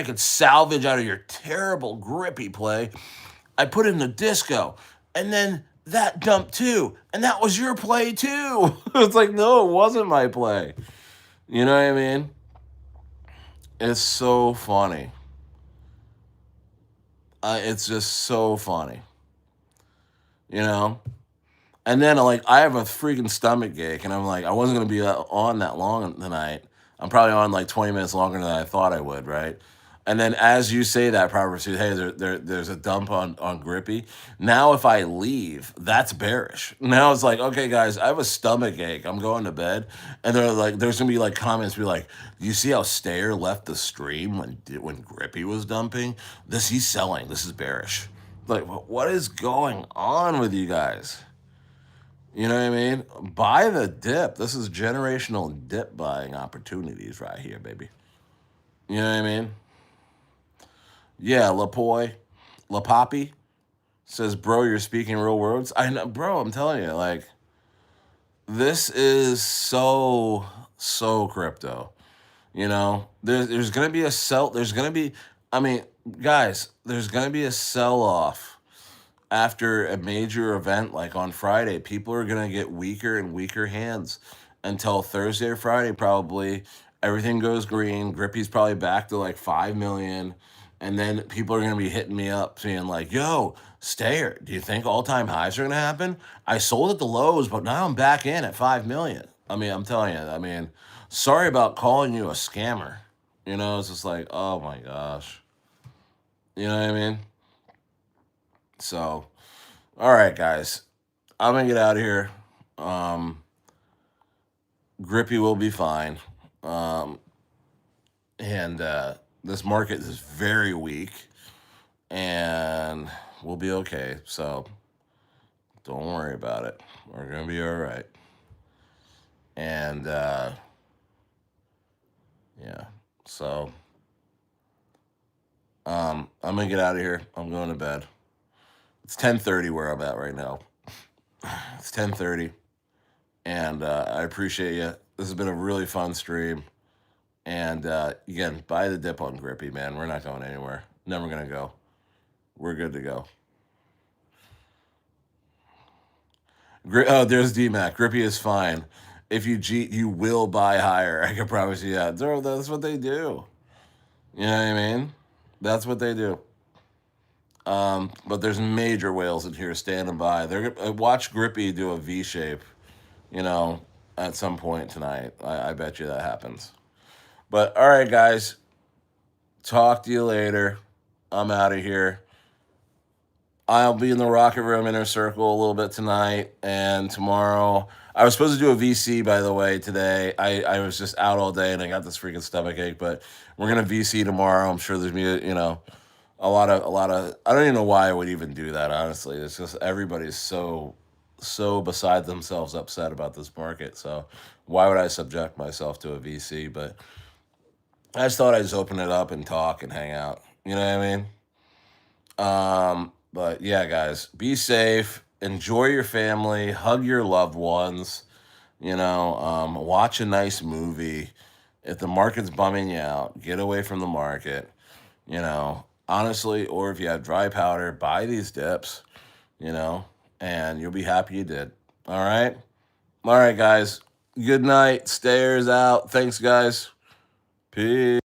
could salvage out of your terrible grippy play, I put in the disco, and then that dumped too, and that was your play too. It's like, no, it wasn't my play. You know what I mean? It's so funny. It's just so funny. You know. And then like I have a freaking stomach ache, and I'm like, I wasn't gonna be on that long tonight. I'm probably on like 20 minutes longer than I thought I would, right? And then as you say that, proper suit, hey, there's a dump on Grippy. Now if I leave, that's bearish. Now it's like, okay, guys, I have a stomach ache. I'm going to bed, and they're like, there's gonna be like comments, be like, do you see how Stayer left the stream when Grippy was dumping? He's selling. This is bearish. Like, what is going on with you guys? You know what I mean? Buy the dip. This is generational dip buying opportunities right here, baby. You know what I mean? Yeah, Lapoy, Lapoppy says, bro, you're speaking real words. I know, bro, I'm telling you, like, this is so crypto. There's gonna be a sell. There's gonna be. I mean, guys, there's gonna be a sell off after a major event like on Friday. People are going to get weaker and weaker hands until Thursday or Friday, probably. Everything goes green. Grippy's probably back to like 5 million. And then people are going to be hitting me up saying, like, yo, Stayer, do you think all time highs are going to happen? I sold at the lows, but now I'm back in at 5 million. I mean, I'm telling you, I mean, sorry about calling you a scammer. It's just like, oh my gosh. You know what I mean? So, all right, guys. I'm gonna get out of here. Um, Grippy will be fine. Um, and this market is very weak, and we'll be okay. So don't worry about it. We're gonna be all right. And yeah. So I'm gonna get out of here. I'm going to bed. It's 10:30 where I'm at right now. It's 10:30, and I appreciate you. This has been a really fun stream. And again, buy the dip on Grippy, man. We're not going anywhere. Never gonna go. We're good to go. Oh, there's DMAC. Grippy is fine. If you cheat, you will buy higher. I can promise you that. That's what they do. You know what I mean? That's what they do. But there's major whales in here standing by. They're watch Grippy do a V shape. You know, at some point tonight. I bet you that happens. But all right, guys. Talk to you later. I'm out of here. I'll be in the Rocket Room Inner Circle a little bit tonight and tomorrow. I was supposed to do a VC, by the way, today. I was just out all day and I got this freaking stomach ache, but we're gonna VC tomorrow. I'm sure there's a lot of. I don't even know why I would even do that. Honestly, it's just everybody's so beside themselves upset about this market. So why would I subject myself to a VC? But I just thought I'd just open it up and talk and hang out. You know what I mean? But yeah, guys, be safe. Enjoy your family. Hug your loved ones. Watch a nice movie. If the market's bumming you out, get away from the market. Honestly, or if you have dry powder, buy these dips. You know, and you'll be happy you did. All right. All right, guys. Good night. Stayers out. Thanks, guys. Peace.